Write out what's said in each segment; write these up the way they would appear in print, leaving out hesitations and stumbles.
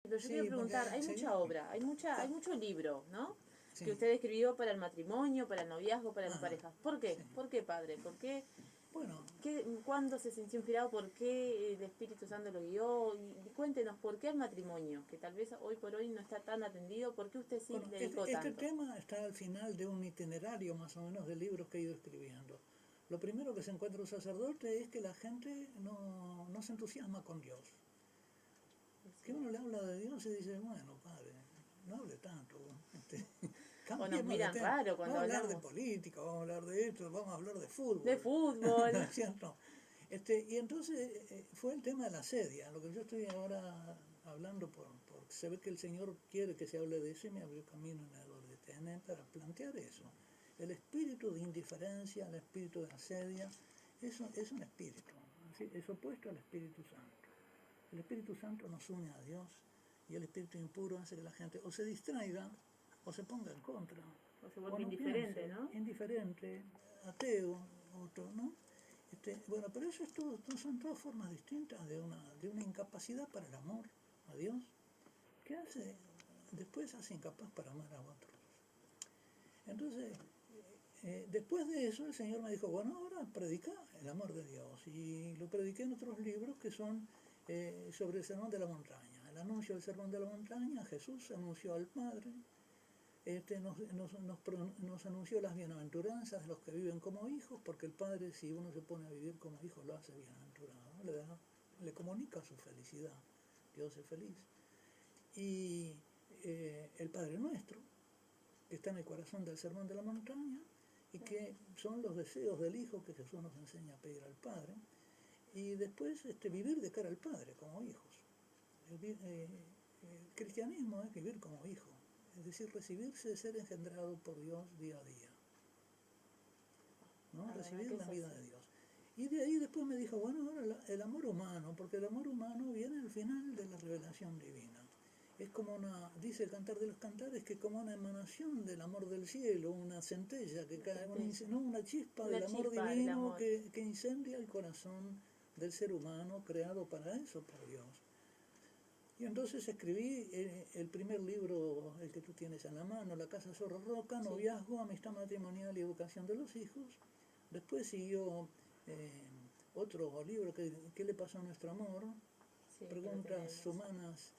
Pero yo quiero Sí, preguntar, porque hay sí, mucha obra, hay mucho libro, ¿no? Que sí. usted escribió para el matrimonio, para el noviazgo, para las Ajá, parejas. ¿Por qué? sí. ¿Por qué, padre? ¿Por qué? Bueno, ¿Cuándo se sintió inspirado? ¿Por qué el Espíritu Santo lo guió? Y cuéntenos, ¿por qué el matrimonio? Que tal vez hoy por hoy no está tan atendido. ¿Por qué usted sí bueno, le dedicó este tanto? tema está al final de un itinerario más o menos de libros que he ido escribiendo. Lo primero que se encuentra un sacerdote es que la gente no se entusiasma con Dios. Que uno le habla de Dios y dice, bueno, padre, no hable tanto, O nos cambiemos de miran tema, raro vamos cuando a hablar de hablamos política, vamos a hablar de esto, vamos a hablar de de fútbol, ¿no fútbol. es cierto? Y entonces fue el tema de la sedia, lo que yo estoy ahora hablando, porque se ve que el Señor quiere que se hable de eso y me abrió camino en el orden para plantear eso. El espíritu de indiferencia, el espíritu de asedia, eso es un espíritu, ¿sí? Es opuesto al Espíritu Santo. El Espíritu Santo nos une a Dios y el espíritu impuro hace que la gente o se distraiga o se ponga en contra O se o vuelve no indiferente, piense, ¿no? indiferente, ateo, otro, ¿no? Bueno, pero eso es todo, son todas formas distintas de una incapacidad para el amor a Dios, que hace, después hace incapaz para amar a otros. Entonces, después de eso el Señor me dijo, bueno, ahora predica el amor de Dios. Y lo prediqué en otros libros que son sobre el Sermón de la Montaña. El anuncio del Sermón de la Montaña, Jesús anunció al Padre, nos anunció las bienaventuranzas de los que viven como hijos, porque el Padre, si uno se pone a vivir como hijo, lo hace bienaventurado, le comunica su felicidad. Dios es feliz. Y el Padre Nuestro, que está en el corazón del Sermón de la Montaña, y que son los deseos del Hijo que Jesús nos enseña a pedir al Padre, y después vivir de cara al Padre como hijos. El cristianismo es vivir como hijo, es decir, recibirse de ser engendrado por Dios día a día, ¿no? La verdad Recibir que la es vida así. de Dios. Y de ahí después me dijo, bueno, ahora el amor humano, porque el amor humano viene al final de la revelación divina. Es como dice el Cantar de los Cantares, que como una emanación del amor del cielo, una centella que Una cae, centella. una chispa del Una amor chispa del divino amor. que incendia el corazón del ser humano creado para eso, por Dios. Y entonces escribí el primer libro, el que tú tienes en la mano, La Casa Zorro Roca, Sí, Noviazgo, Amistad Matrimonial y Educación de los Hijos. Después siguió otro libro, ¿Qué le pasó a nuestro amor? sí, que lo Preguntas tenemos. humanas,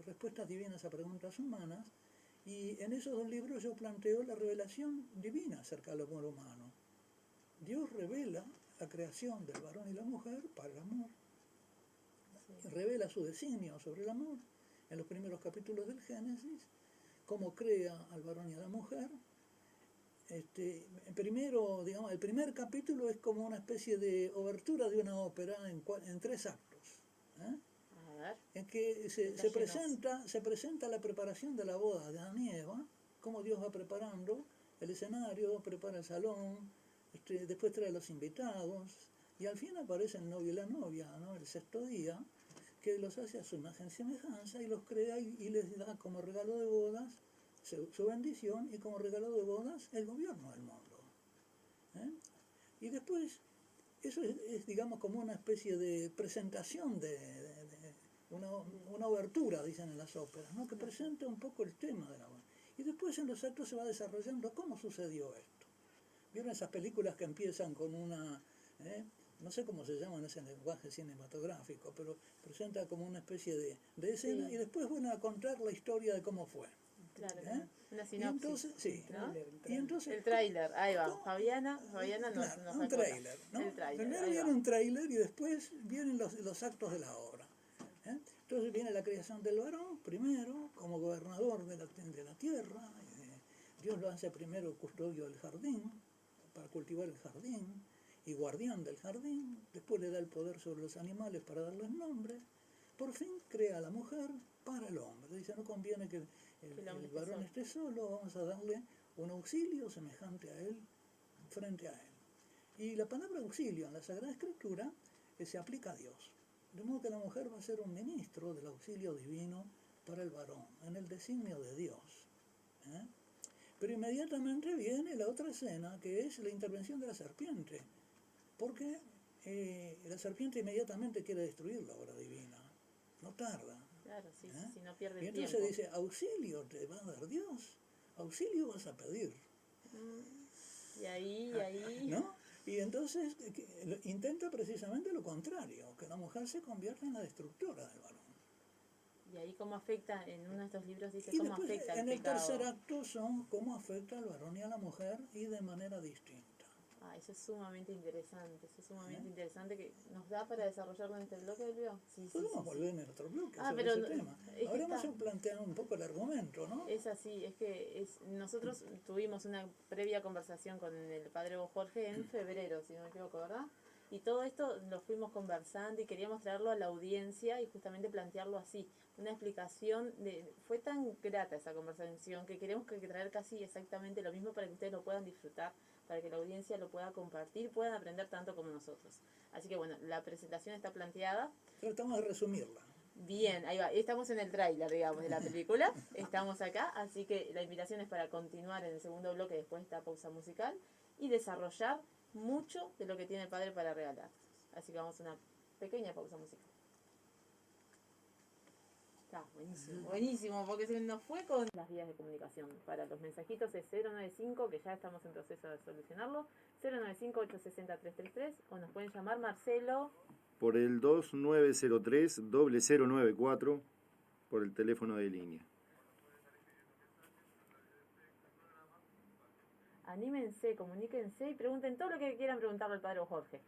respuestas divinas a preguntas humanas. Y en esos dos libros yo planteo la revelación divina acerca del amor humano. Dios revela la creación del varón y la mujer para el amor. Sí. Revela su designio sobre el amor en los primeros capítulos del Génesis, cómo crea al varón y a la mujer. Primero, digamos, el primer capítulo es como una especie de obertura de una ópera en tres actos, ¿eh? A ver, En que detallenos. se presenta la preparación de la boda de Adán y Eva, cómo Dios va preparando el escenario, prepara el salón, después trae a los invitados, y al fin aparece el novio y la novia, ¿no? El sexto día, que los hace a su imagen y semejanza y los crea y les da como regalo de bodas su bendición y como regalo de bodas el gobierno del mundo, ¿eh? Y después, eso digamos como una especie de presentación una, una obertura, dicen en las óperas, ¿no? Que presenta un poco el tema de la boda. Y después en los actos se va desarrollando cómo sucedió esto. ¿Vieron esas películas que empiezan con ¿eh? No sé cómo se llama en ese lenguaje cinematográfico, pero presenta como una especie de escena Sí, y después van a contar la historia de cómo fue, claro, ¿eh? una Y sinopsis, entonces, sí, ¿no? El y tráiler. entonces, El tráiler, ahí va. ¿cómo? Fabiana Claro, nos un acota. tráiler, ¿no? El tráiler, Primero ahí viene va. un tráiler y después vienen los actos de la obra, ¿eh? Entonces viene la creación del varón, primero, como gobernador de la tierra. Dios lo hace primero custodio del jardín, para cultivar el jardín, y guardián del jardín. Después le da el poder sobre los animales para darles nombre. Por fin crea a la mujer para el hombre. Dice, no conviene que Que el hombre el esté varón solo. esté solo, vamos a darle un auxilio semejante a él, frente a él. Y la palabra auxilio en la Sagrada Escritura se aplica a Dios. De modo que la mujer va a ser un ministro del auxilio divino para el varón, en el designio de Dios, ¿eh? Pero inmediatamente viene la otra escena, que es la intervención de la serpiente, porque la serpiente inmediatamente quiere destruir la obra divina, no tarda. Claro, sí, ¿eh? sí, no pierde Y el entonces tiempo. dice, auxilio te va a dar Dios, auxilio vas a pedir, Y ahí, ¿no? Y entonces intenta precisamente lo contrario, que la mujer se convierta en la destructora del varón. y ahí cómo afecta, en uno de estos libros dice Y cómo después afecta el en el tercer pecado. acto son cómo afecta al varón y a la mujer y de manera distinta. Ah, eso es sumamente interesante, eso es ¿eh? sumamente interesante que nos da para desarrollarlo en este bloque del video. Sí, sí, Podemos sí, sí. volver en el otro bloque Ah, sobre pero ese tema. es que Ahora hemos está, planteado un poco el argumento, ¿no? es así, es que nosotros tuvimos una previa conversación con el padre Jorge en febrero, si no me equivoco, ¿verdad? Y todo esto lo fuimos conversando y queríamos traerlo a la audiencia y justamente plantearlo así. Una explicación fue tan grata esa conversación que queremos traer casi exactamente lo mismo para que ustedes lo puedan disfrutar, para que la audiencia lo pueda compartir, puedan aprender tanto como nosotros. Así que bueno, la presentación está planteada. Tratamos de resumirla. Bien, ahí va. Estamos en el tráiler, digamos, de la película. Estamos acá, así que la invitación es para continuar en el segundo bloque después de esta pausa musical y desarrollar mucho de lo que tiene el padre para regalarnos. Así que vamos a una pequeña pausa musical. Está buenísimo, buenísimo, porque se nos fue con las vías de comunicación. Para los mensajitos es 095, que ya estamos en proceso de solucionarlo, 095-860-333, o nos pueden llamar Marcelo. Por el 2903-0094, por el teléfono de línea. Anímense, comuníquense y pregunten todo lo que quieran preguntarle al padre Jorge.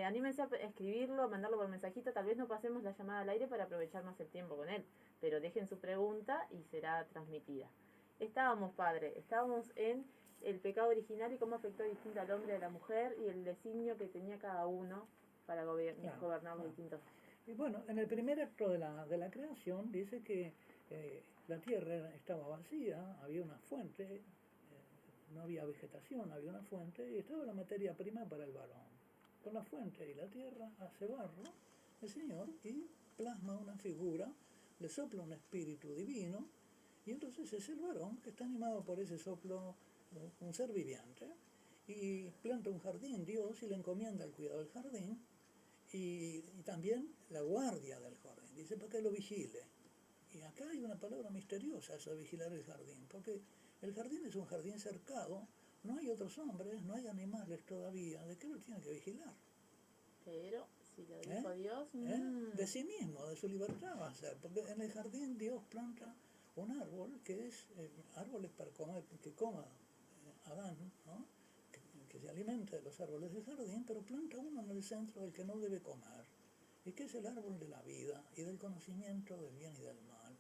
Anímense a escribirlo, a mandarlo por mensajito. Tal vez no pasemos la llamada al aire para aprovechar más el tiempo con él, pero dejen su pregunta y será transmitida. Estábamos en el pecado original y cómo afectó distinto al hombre y a la mujer y el designio que tenía cada uno para gobernar los distintos. Y bueno, en el primer acto de la creación dice que la tierra estaba vacía, había una fuente, no había vegetación, había una fuente y estaba la materia prima para el varón. Con la fuente y la tierra hace barro el Señor y plasma una figura, le sopla un espíritu divino y entonces es el varón que está animado por ese soplo, un ser viviente, y planta un jardín Dios y le encomienda el cuidado del jardín y también la guardia del jardín, dice para que lo vigile. Y acá hay una palabra misteriosa, eso de vigilar el jardín, porque el jardín es un jardín cercado, no hay otros hombres, no hay animales todavía, ¿de qué lo tiene que vigilar? Pero si lo dijo Dios, De sí mismo, de su libertad va a ser, porque en el jardín Dios planta un árbol que es árboles para comer, que coma Adán, ¿no? que se alimente de los árboles del jardín, pero planta uno en el centro del que no debe comer, y que es el árbol de la vida y del conocimiento del bien y del mal,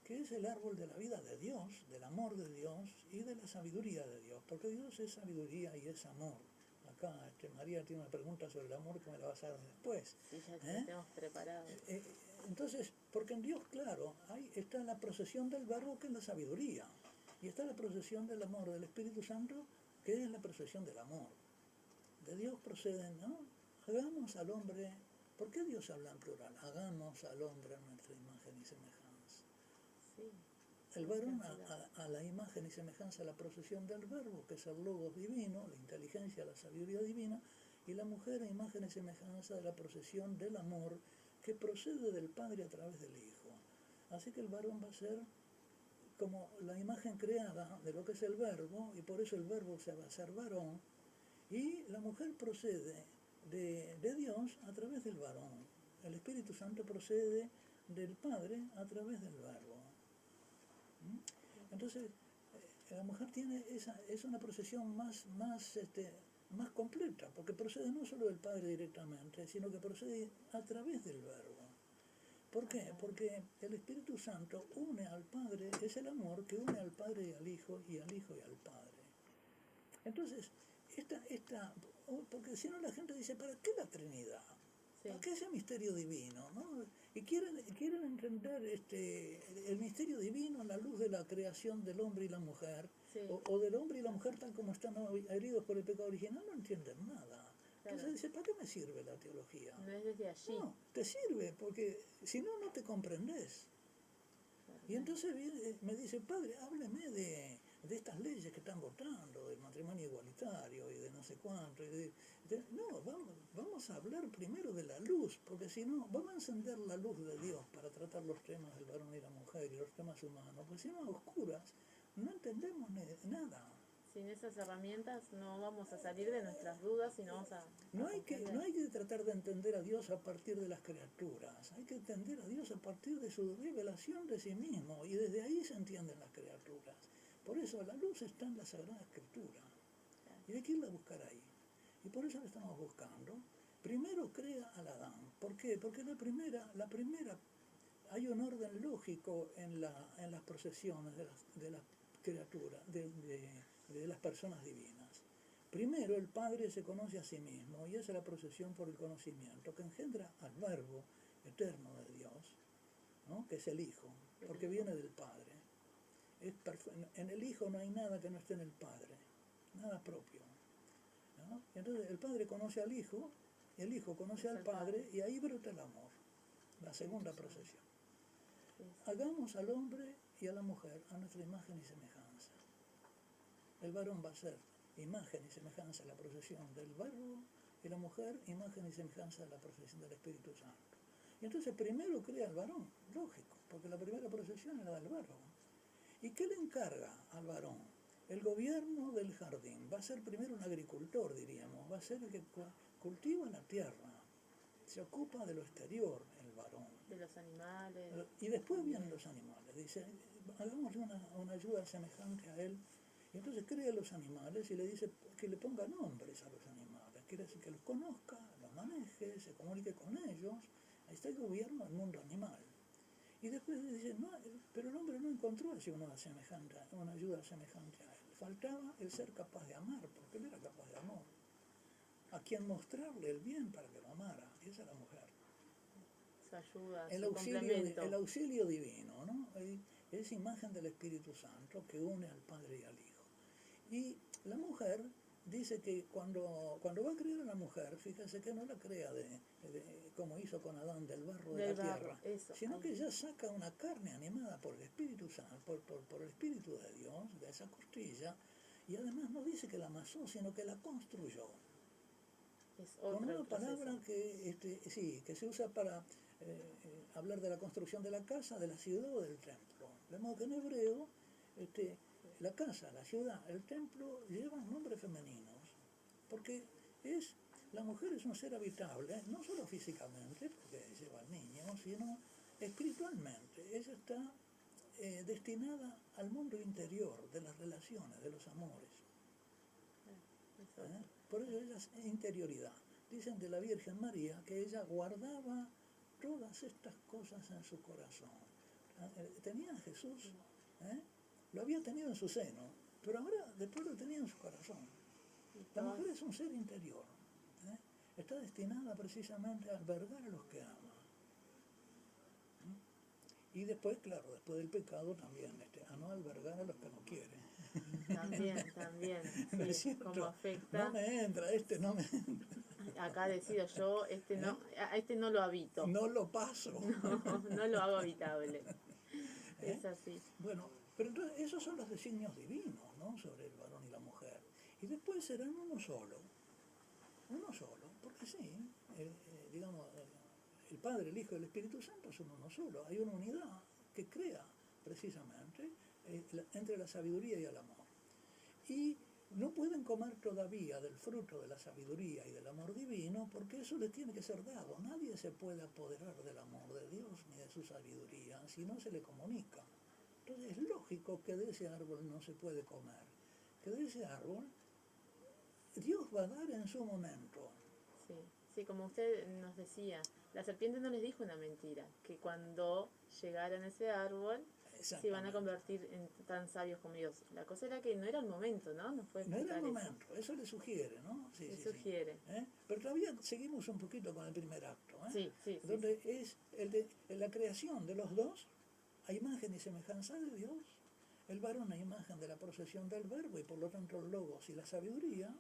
que es el árbol de la vida de Dios, del amor de Dios y de la sabiduría de Dios, porque Dios es sabiduría y es amor. Acá María tiene una pregunta sobre el amor que me la vas a dar después. sí, ya tenemos preparado. Entonces, porque en Dios, claro, está la procesión del verbo que es la sabiduría, y está la procesión del amor del Espíritu Santo que es la procesión del amor. De Dios proceden, ¿no? Hagamos al hombre. ¿Por qué Dios habla en plural? Hagamos al hombre a nuestra imagen y semejanza. Sí. El varón a la imagen y semejanza de la procesión del verbo, que es el logos divino, la inteligencia, la sabiduría divina, y la mujer a imagen y semejanza de la procesión del amor, que procede del Padre a través del Hijo. Así que el varón va a ser como la imagen creada de lo que es el verbo, y por eso el verbo se va a ser varón, y la mujer procede de Dios a través del varón. El Espíritu Santo procede del Padre a través del verbo. Entonces, la mujer es una procesión más completa, porque procede no solo del Padre directamente, sino que procede a través del verbo. ¿Por qué? Porque el Espíritu Santo une al Padre, es el amor que une al Padre y al Hijo y al Padre. Entonces, porque si no la gente dice, ¿para qué la Trinidad? Sí. ¿Para qué ese misterio divino? ¿No? Y quieren entender el misterio divino a la luz de la creación del hombre y la mujer, Sí. o del hombre y la mujer tal como están heridos por el pecado original, no entienden nada. Claro. Entonces dice, ¿para qué me sirve la teología? No es desde allí. No, te sirve, porque si no, no te comprendés. Claro. Y entonces me dice, padre, hábleme de estas leyes que están votando, del matrimonio igualitario y de no sé cuánto. No, vamos a hablar primero de la luz, porque si no, vamos a encender la luz de Dios para tratar los temas del varón y la mujer y los temas humanos, porque si no, a oscuras no entendemos nada. Sin esas herramientas no vamos a salir de nuestras dudas y no vamos a No hay que comprender. tratar de entender a Dios a partir de las criaturas, hay que entender a Dios a partir de su revelación de sí mismo, y desde ahí se entienden las criaturas. Por eso la luz está en la Sagrada Escritura, y hay que irla a buscar ahí. Y por eso la estamos buscando. Primero crea al Adán. ¿Por qué? Porque la primera hay un orden lógico en las procesiones de las criaturas, de las personas divinas. Primero el Padre se conoce a sí mismo y esa es la procesión por el conocimiento que engendra al Verbo eterno de Dios, ¿no? Que es el Hijo, porque viene del Padre. En el Hijo no hay nada que no esté en el Padre, nada propio, ¿no? Y entonces el Padre conoce al Hijo, el Hijo conoce al Padre y ahí brota el amor, la segunda procesión. Hagamos al hombre y a la mujer a nuestra imagen y semejanza. El varón va a ser imagen y semejanza de la procesión del Verbo y la mujer imagen y semejanza de la procesión del Espíritu Santo. Y entonces primero crea al varón, lógico, porque la primera procesión era del Verbo. ¿Y qué le encarga al varón? El gobierno del jardín. Va a ser primero un agricultor, diríamos, va a ser el que cultiva la tierra, se ocupa de lo exterior, el varón. De los animales. Y después vienen los animales. Dice, hagámosle una ayuda semejante a él. Y entonces crea los animales y le dice que le ponga nombres a los animales. Quiere decir que los conozca, los maneje, se comunique con ellos. Ahí está el gobierno del mundo animal. Y después dice, no, pero el hombre no encontró así una ayuda semejante a él. Faltaba el ser capaz de amar, porque él era capaz de amor. A quien mostrarle el bien para que lo amara. Y esa es la mujer. Su ayuda, El su complemento. el auxilio divino, ¿no? Es imagen del Espíritu Santo que une al Padre y al Hijo. Y la mujer dice que cuando va a crear a la mujer, fíjense que no la crea como hizo con Adán, del barro de la tierra, sino que ella saca una carne animada por el Espíritu Santo, por el Espíritu de Dios, de esa costilla, y además no dice que la amasó, sino que la construyó. Con una palabra que se usa para hablar de la construcción de la casa, de la ciudad o del templo. De modo que en hebreo, la casa, la ciudad, el templo llevan nombres femeninos, porque la mujer es un ser habitable, no solo físicamente, porque lleva al niño, sino espiritualmente. Ella está destinada al mundo interior, de las relaciones, de los amores. Por eso ella es interioridad. Dicen de la Virgen María que ella guardaba todas estas cosas en su corazón. Tenía a Jesús, lo había tenido en su seno, pero ahora después lo tenía en su corazón. La mujer es un ser interior, está destinada precisamente a albergar a los que ama. Y después, claro, después del pecado también, a no albergar a los que no quieren. También, ¿No es sí, cierto? como afecta. No me entra, no me entra. Acá decido yo, a este no lo habito. No lo paso. No lo hago habitable. Es así. Bueno, pero entonces esos son los designios divinos, ¿no? Sobre el varón y la mujer. Y después serán uno solo, porque sí, digamos, el Padre, el Hijo y el Espíritu Santo son uno solo. Hay una unidad que crea precisamente entre la sabiduría y el amor. Y no pueden comer todavía del fruto de la sabiduría y del amor divino porque eso les tiene que ser dado. Nadie se puede apoderar del amor de Dios ni de su sabiduría si no se le comunica. Entonces es lógico que de ese árbol no se puede comer, que de ese árbol Dios va a dar en su momento. Sí, como usted nos decía, la serpiente no les dijo una mentira, que cuando llegaran a ese árbol se iban a convertir en tan sabios como Dios. La cosa era que no era el momento, ¿no? No era el momento, eso le sugiere, ¿no? Sí, sugiere. Sí. Pero todavía seguimos un poquito con el primer acto, Sí. Donde es la creación de los dos a imagen y semejanza de Dios, el varón a imagen de la procesión del Verbo y por lo tanto el Logos y la sabiduría.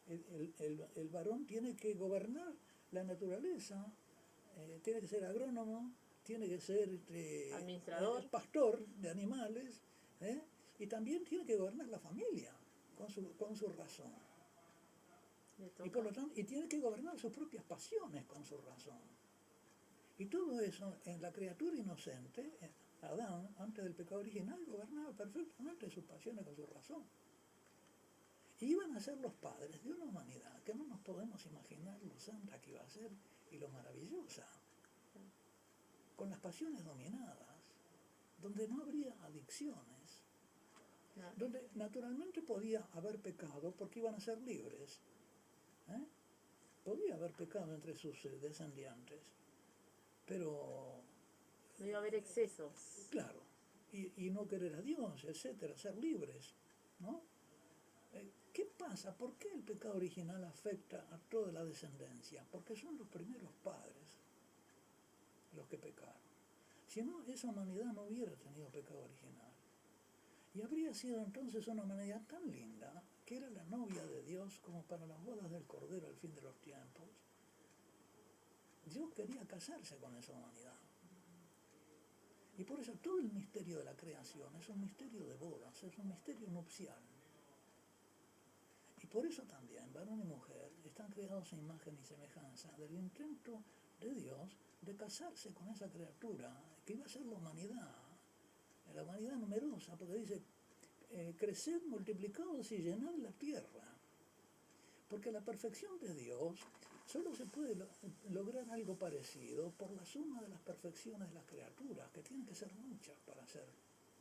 El varón tiene que gobernar la naturaleza, tiene que ser agrónomo, tiene que ser administrador, pastor de animales, Y también tiene que gobernar la familia con su razón. Le Y por toca. lo tanto, y tiene que gobernar sus propias pasiones con su razón. Y todo eso en la criatura inocente, Adán, antes del pecado original, gobernaba perfectamente sus pasiones con su razón. Y iban a ser los padres de una humanidad que no nos podemos imaginar lo santa que iba a ser y lo maravillosa. Con las pasiones dominadas, donde no habría adicciones, No, donde naturalmente podía haber pecado porque iban a ser libres. ¿eh? Podía haber pecado entre sus descendientes, pero no iba a haber excesos. claro, y no querer a Dios, etcétera, ser libres, ¿no? ¿Qué pasa? ¿Por qué el pecado original afecta a toda la descendencia? Porque son los primeros padres los que pecaron. Si no, esa humanidad no hubiera tenido pecado original. Y habría sido entonces una humanidad tan linda, que era la novia de Dios como para las bodas del Cordero al fin de los tiempos. Dios quería casarse con esa humanidad. Y por eso todo el misterio de la creación es un misterio de bodas, es un misterio nupcial. Y por eso también, varón y mujer están creados a imagen y semejanza del intento de Dios de casarse con esa criatura que iba a ser la humanidad numerosa, porque dice, creced, multiplicados y llenad la tierra. Porque la perfección de Dios solo se puede lograr algo parecido por la suma de las perfecciones de las criaturas, que tienen que ser muchas para ser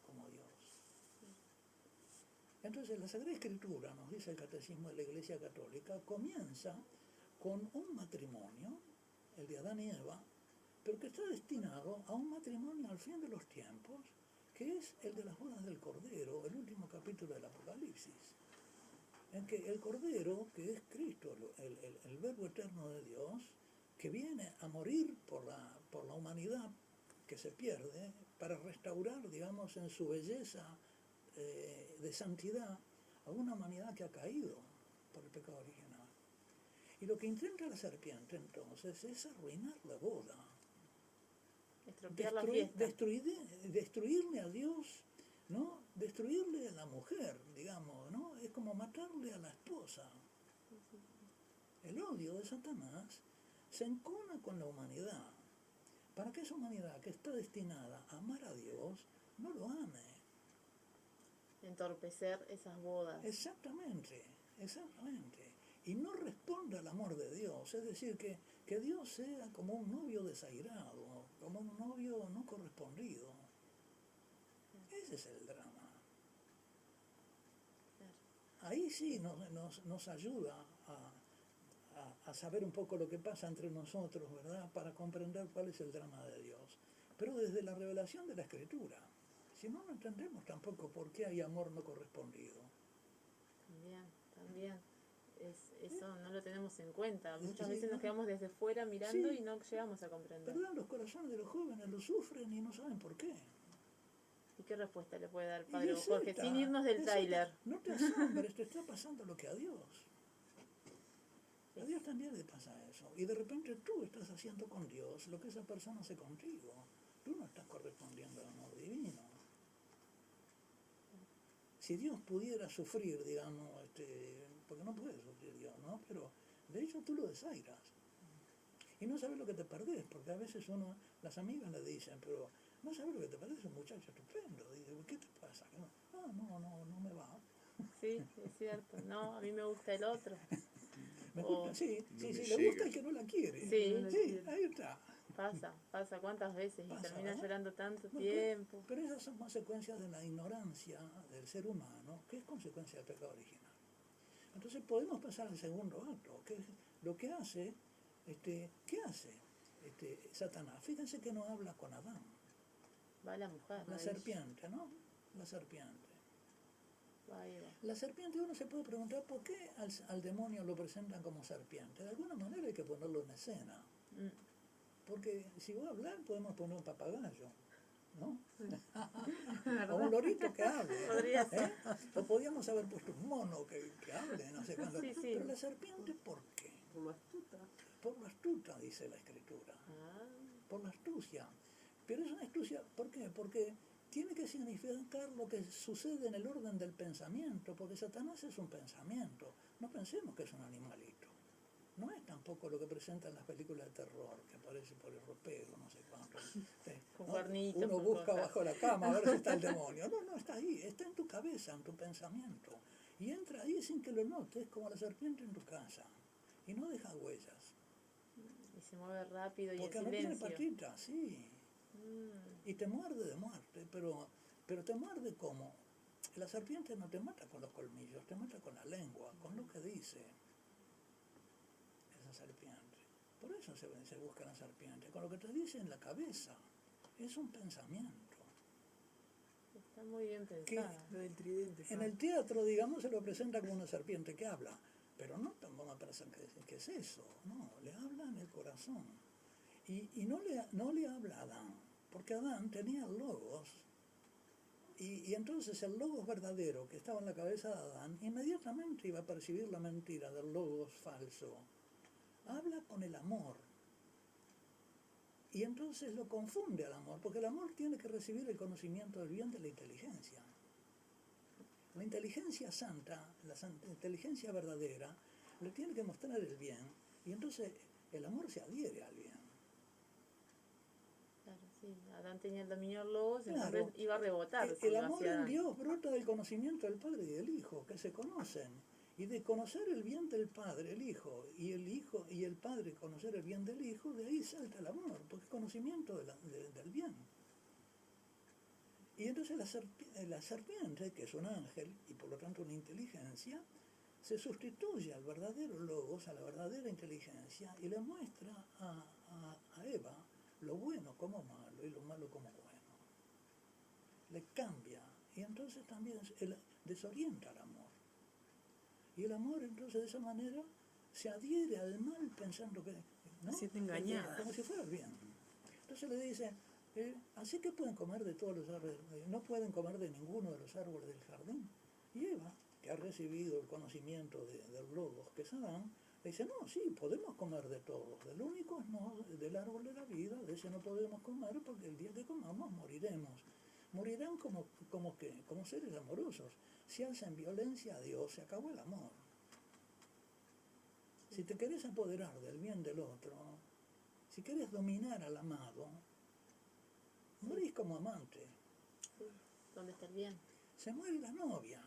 como Dios. Entonces la Sagrada Escritura, nos dice el Catecismo de la Iglesia Católica, comienza con un matrimonio, el de Adán y Eva, pero que está destinado a un matrimonio al fin de los tiempos, que es el de las bodas del Cordero, el último capítulo del Apocalipsis, en que el Cordero, que es Cristo, el Verbo eterno de Dios, que viene a morir por la humanidad que se pierde, para restaurar, digamos, en su belleza de santidad a una humanidad que ha caído por el pecado original. Y lo que intenta la serpiente entonces es arruinar la boda, Estropear la fiesta. destruirle a Dios, ¿no? Destruirle a la mujer, digamos, ¿no? Es como matarle a la esposa. El odio de Satanás se encona con la humanidad, para que esa humanidad que está destinada a amar a Dios no lo ame. Entorpecer esas bodas. Exactamente. Y no responda al amor de Dios, es decir, que Dios sea como un novio desairado, como un novio no correspondido. Ese es el drama. Ahí sí nos ayuda a saber un poco lo que pasa entre nosotros, ¿verdad? Para comprender cuál es el drama de Dios. Pero desde la revelación de la Escritura. Si no, no entendemos tampoco por qué hay amor no correspondido. También. Eso no lo tenemos en cuenta. Muchas Sí, veces nos ¿no? quedamos desde fuera mirando Sí. y no llegamos a comprender. ¿Verdad? Los corazones de los jóvenes lo sufren y no saben por qué. ¿Y qué respuesta le puede dar el Y padre es Jorge? esta, Sin irnos del es tráiler. esta. No te asombres, te está pasando lo que a Dios. A Dios también le pasa eso. Y de repente tú estás haciendo con Dios lo que esa persona hace contigo. Tú no estás correspondiendo al amor divino. Si Dios pudiera sufrir, digamos, porque no puede sufrir Dios, ¿no? Pero de hecho tú lo desairas. Y no sabes lo que te perdés, porque a veces las amigas le dicen, pero no sabes lo que te perdés, es un muchacho estupendo. Dice, ¿qué te pasa? No me va. Sí, es cierto. No, a mí me gusta el otro. Me O- gusta, sí, No sí, me le llega. gusta el que no la quiere. Sí. Sí, ahí está. Pasa cuántas veces y Pasa, termina ¿verdad? llorando tanto Bueno, tiempo. pero esas son consecuencias de la ignorancia del ser humano, que es consecuencia del pecado original. Entonces podemos pasar al segundo acto, que es lo que hace, ¿qué hace Satanás? Fíjense que no habla con Adán, Va la mujer. la ahí. serpiente, ¿no? La serpiente. Va Eva. La serpiente, uno se puede preguntar por qué al demonio lo presentan como serpiente. De alguna manera hay que ponerlo en escena. Mm. Porque si va a hablar podemos poner un papagayo, ¿no? O un lorito que hable. Podría ser. O podíamos haber puesto un mono que hable, no sé cuándo. Sí. Pero la serpiente, ¿por qué? Como astuta. Por la astuta, dice la Escritura. Ah, Por la astucia. Pero es una astucia, ¿por qué? Porque tiene que significar lo que sucede en el orden del pensamiento, porque Satanás es un pensamiento. No pensemos que es un animalito. No es tampoco lo que presentan las películas de terror, que aparece por el ropero, no sé cuánto. Con ¿no? cuernitos, Uno con busca cosas. bajo la cama a ver si está el demonio. No, no, está ahí, está en tu cabeza, en tu pensamiento. Y entra ahí sin que lo notes, como la serpiente en tu casa. Y no deja huellas. Y se mueve rápido y en Porque no tiene silencio. patitas, sí. Mm, Y te muerde de muerte, pero te muerde como. La serpiente no te mata con los colmillos, te mata con la lengua, con lo que dice esa serpiente. Por eso se busca la serpiente, con lo que te dice en la cabeza. Es un pensamiento. está muy bien Que pensada. Lo del tridente. en el teatro, digamos, se lo presenta como una serpiente que habla, pero no vamos a pensar que es eso, no, le habla en el corazón. Y no le habla a Adán, porque Adán tenía el logos, y entonces el logos verdadero que estaba en la cabeza de Adán, inmediatamente iba a percibir la mentira del logos falso. Habla con el amor. Y entonces lo confunde al amor, porque el amor tiene que recibir el conocimiento del bien de la inteligencia. La inteligencia santa, inteligencia verdadera, le tiene que mostrar el bien, y entonces el amor se adhiere al bien. Claro, sí. Adán tenía el dominio del logos, Claro. entonces iba a rebotar. El si iba amor hacia en Adán. Dios brota del conocimiento del Padre y del Hijo, que se conocen. Y de conocer el bien del Padre, el Hijo, y el Padre conocer el bien del Hijo, de ahí salta el amor, porque es conocimiento del bien. Y entonces la serpiente, que es un ángel, y por lo tanto una inteligencia, se sustituye al verdadero logos, a la verdadera inteligencia, y le muestra a Eva lo bueno como malo y lo malo como bueno. Le cambia, y entonces también desorienta al amor. Y el amor entonces de esa manera se adhiere al mal pensando que, ¿no? Se siente engañada. Como si fuera el bien. Entonces le dice, así que pueden comer de todos los árboles, no pueden comer de ninguno de los árboles del jardín. Y Eva, que ha recibido el conocimiento del logos que es Adán, le dice, no, sí, podemos comer de todos. Del único es no, del árbol de la vida, de ese no podemos comer porque el día que comamos moriremos. Morirán como seres amorosos. Si hacen violencia a Dios, se acabó el amor. Si te querés apoderar del bien del otro, si querés dominar al amado, morís como amante. Sí. ¿Dónde está el bien? Se muere la novia.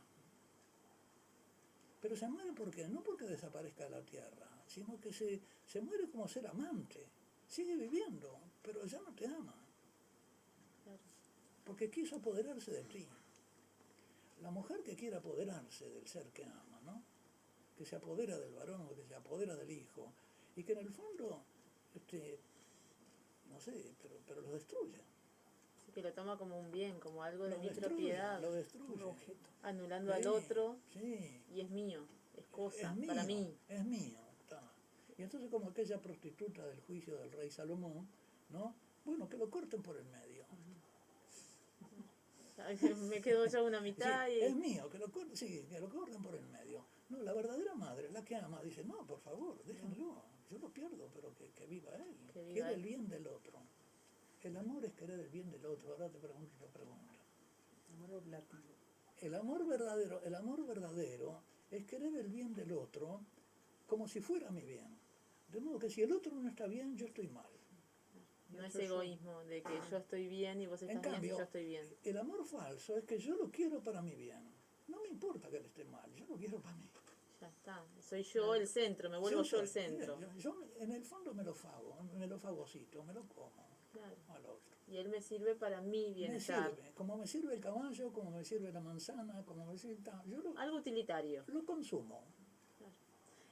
Pero se muere porque no porque desaparezca de la tierra, sino que se muere como ser amante. Sigue viviendo, pero ya no te ama. Claro. Porque quiso apoderarse de ti. La mujer que quiere apoderarse del ser que ama, ¿no? Que se apodera del varón o que se apodera del hijo, y que en el fondo, no sé, pero lo destruye. Así que lo toma como un bien, como algo de Lo mi destruye, propiedad. lo Un destruye. objeto. Anulando Sí, al otro sí. y es mío, es cosa, Es mío, para mí. es mío. Está. Y entonces como aquella prostituta del juicio del rey Salomón, ¿no? Bueno, que lo corten por el medio. Me quedo yo una Sí, mitad es y... mío, que lo corten por el medio. No, la verdadera madre, la que ama, dice, no, por favor, déjenlo. Yo lo pierdo, pero que viva él. Que viva Quiere él. el bien del otro. El amor es querer el bien del otro. Ahora te pregunto otra pregunta. Amor oblativo. El amor verdadero es querer el bien del otro como si fuera mi bien. De modo que si el otro no está bien, yo estoy mal. No es egoísmo, de que yo estoy bien y vos En estás bien y cambio, yo estoy bien. el amor falso es que yo lo quiero para mi bien. No me importa que él esté mal, yo lo quiero para mí. Ya está. Soy yo el centro, me vuelvo yo el soy- centro. yo en el fondo me lo fagocito, me lo como Claro. al otro. Y él me sirve para mi Me bienestar. sirve, como me sirve el caballo, como me sirve la manzana, como me sirve... Yo Algo utilitario. lo consumo. Claro.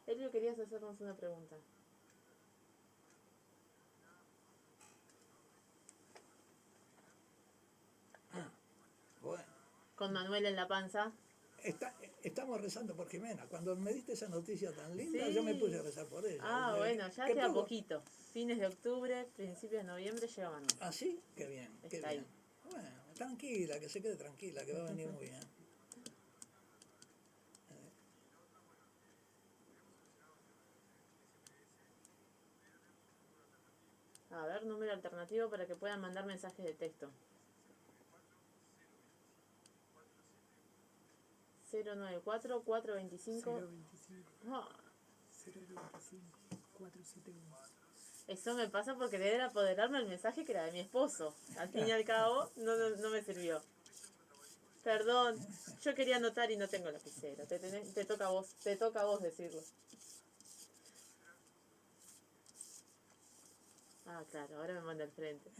Elio, querías hacernos una pregunta. Bueno, Con Manuel en la panza. estamos rezando por Jimena. Cuando me diste esa noticia tan linda, Sí. yo me puse a rezar por ella. Ah, bueno, ya ¿Qué queda puedo? poquito. Fines de octubre, principios de noviembre llega Manuel. ¿Ah, sí? Qué bien, qué Está bien. ahí. Bueno, tranquila, que se quede tranquila, que va a venir muy bien. A ver, número alternativo para que puedan mandar mensajes de texto. 094-425. 025 Ah, 025 471. eso me pasa por querer apoderarme del mensaje que era de mi esposo. Al fin y al cabo, no me sirvió. Perdón, yo quería anotar y no tengo lapicero. Te toca a vos decirlo. Ah, claro, ahora me manda al frente.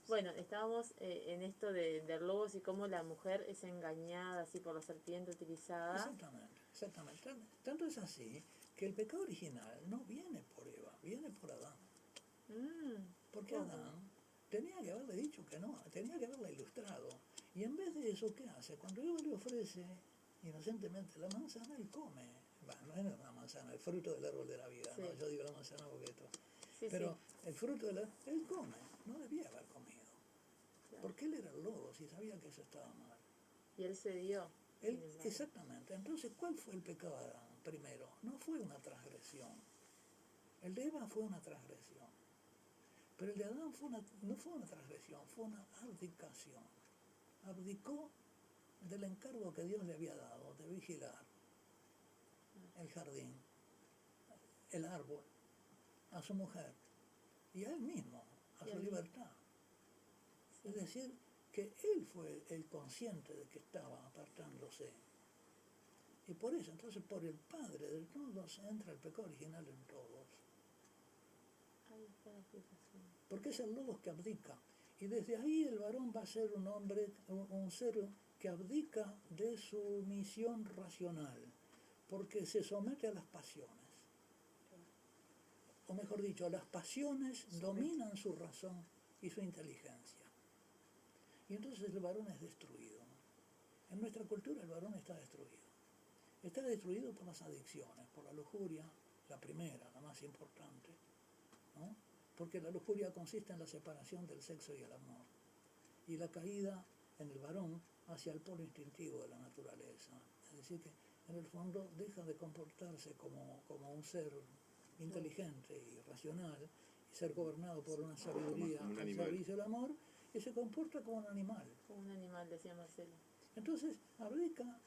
Bueno, estábamos en esto de lobos y cómo la mujer es engañada así por la serpiente utilizada. Exactamente, exactamente. Tanto es así que el pecado original no viene por Eva, viene por Adán. Porque ¿cómo? Adán tenía que haberle dicho que no, tenía que haberla ilustrado. Y en vez de eso, ¿qué hace? Cuando Eva le ofrece inocentemente la manzana, él come. Bueno, no era una manzana, el fruto del árbol de la vida, Sí. ¿no? Yo digo la manzana porque esto. Sí, Pero sí. el fruto de la... Él come, no debía haber comido. Claro. Porque él era el lobo, si sabía que eso estaba mal. Y él se dio. Él, exactamente. Entonces, ¿cuál fue el pecado de Adán? Primero, no fue una transgresión. El de Eva fue una transgresión. Pero el de Adán no fue una transgresión, fue una abdicación. Abdicó del encargo que Dios le había dado de vigilar el jardín, el árbol, a su mujer y a él mismo, a su libertad. Es decir, que él fue el consciente de que estaba apartándose. Y por eso, entonces, por el Padre de todos entra el pecado original en todos. Ahí está la explicación. Porque es el lobo que abdica. Y desde ahí el varón va a ser un hombre, un ser que abdica de su misión racional, porque se somete a las pasiones. O mejor dicho, las pasiones dominan su razón y su inteligencia. Y entonces el varón es destruido. En nuestra cultura el varón está destruido. Está destruido por las adicciones, por la lujuria, la primera, la más importante, ¿no? Porque la lujuria consiste en la separación del sexo y el amor. Y la caída en el varón hacia el polo instintivo de la naturaleza. Es decir, que en el fondo deja de comportarse como un ser inteligente y racional y ser gobernado por una sabiduría como un al animal. servicio del amor, y se comporta como un animal. Como un animal, decía Marcelo. Entonces abdica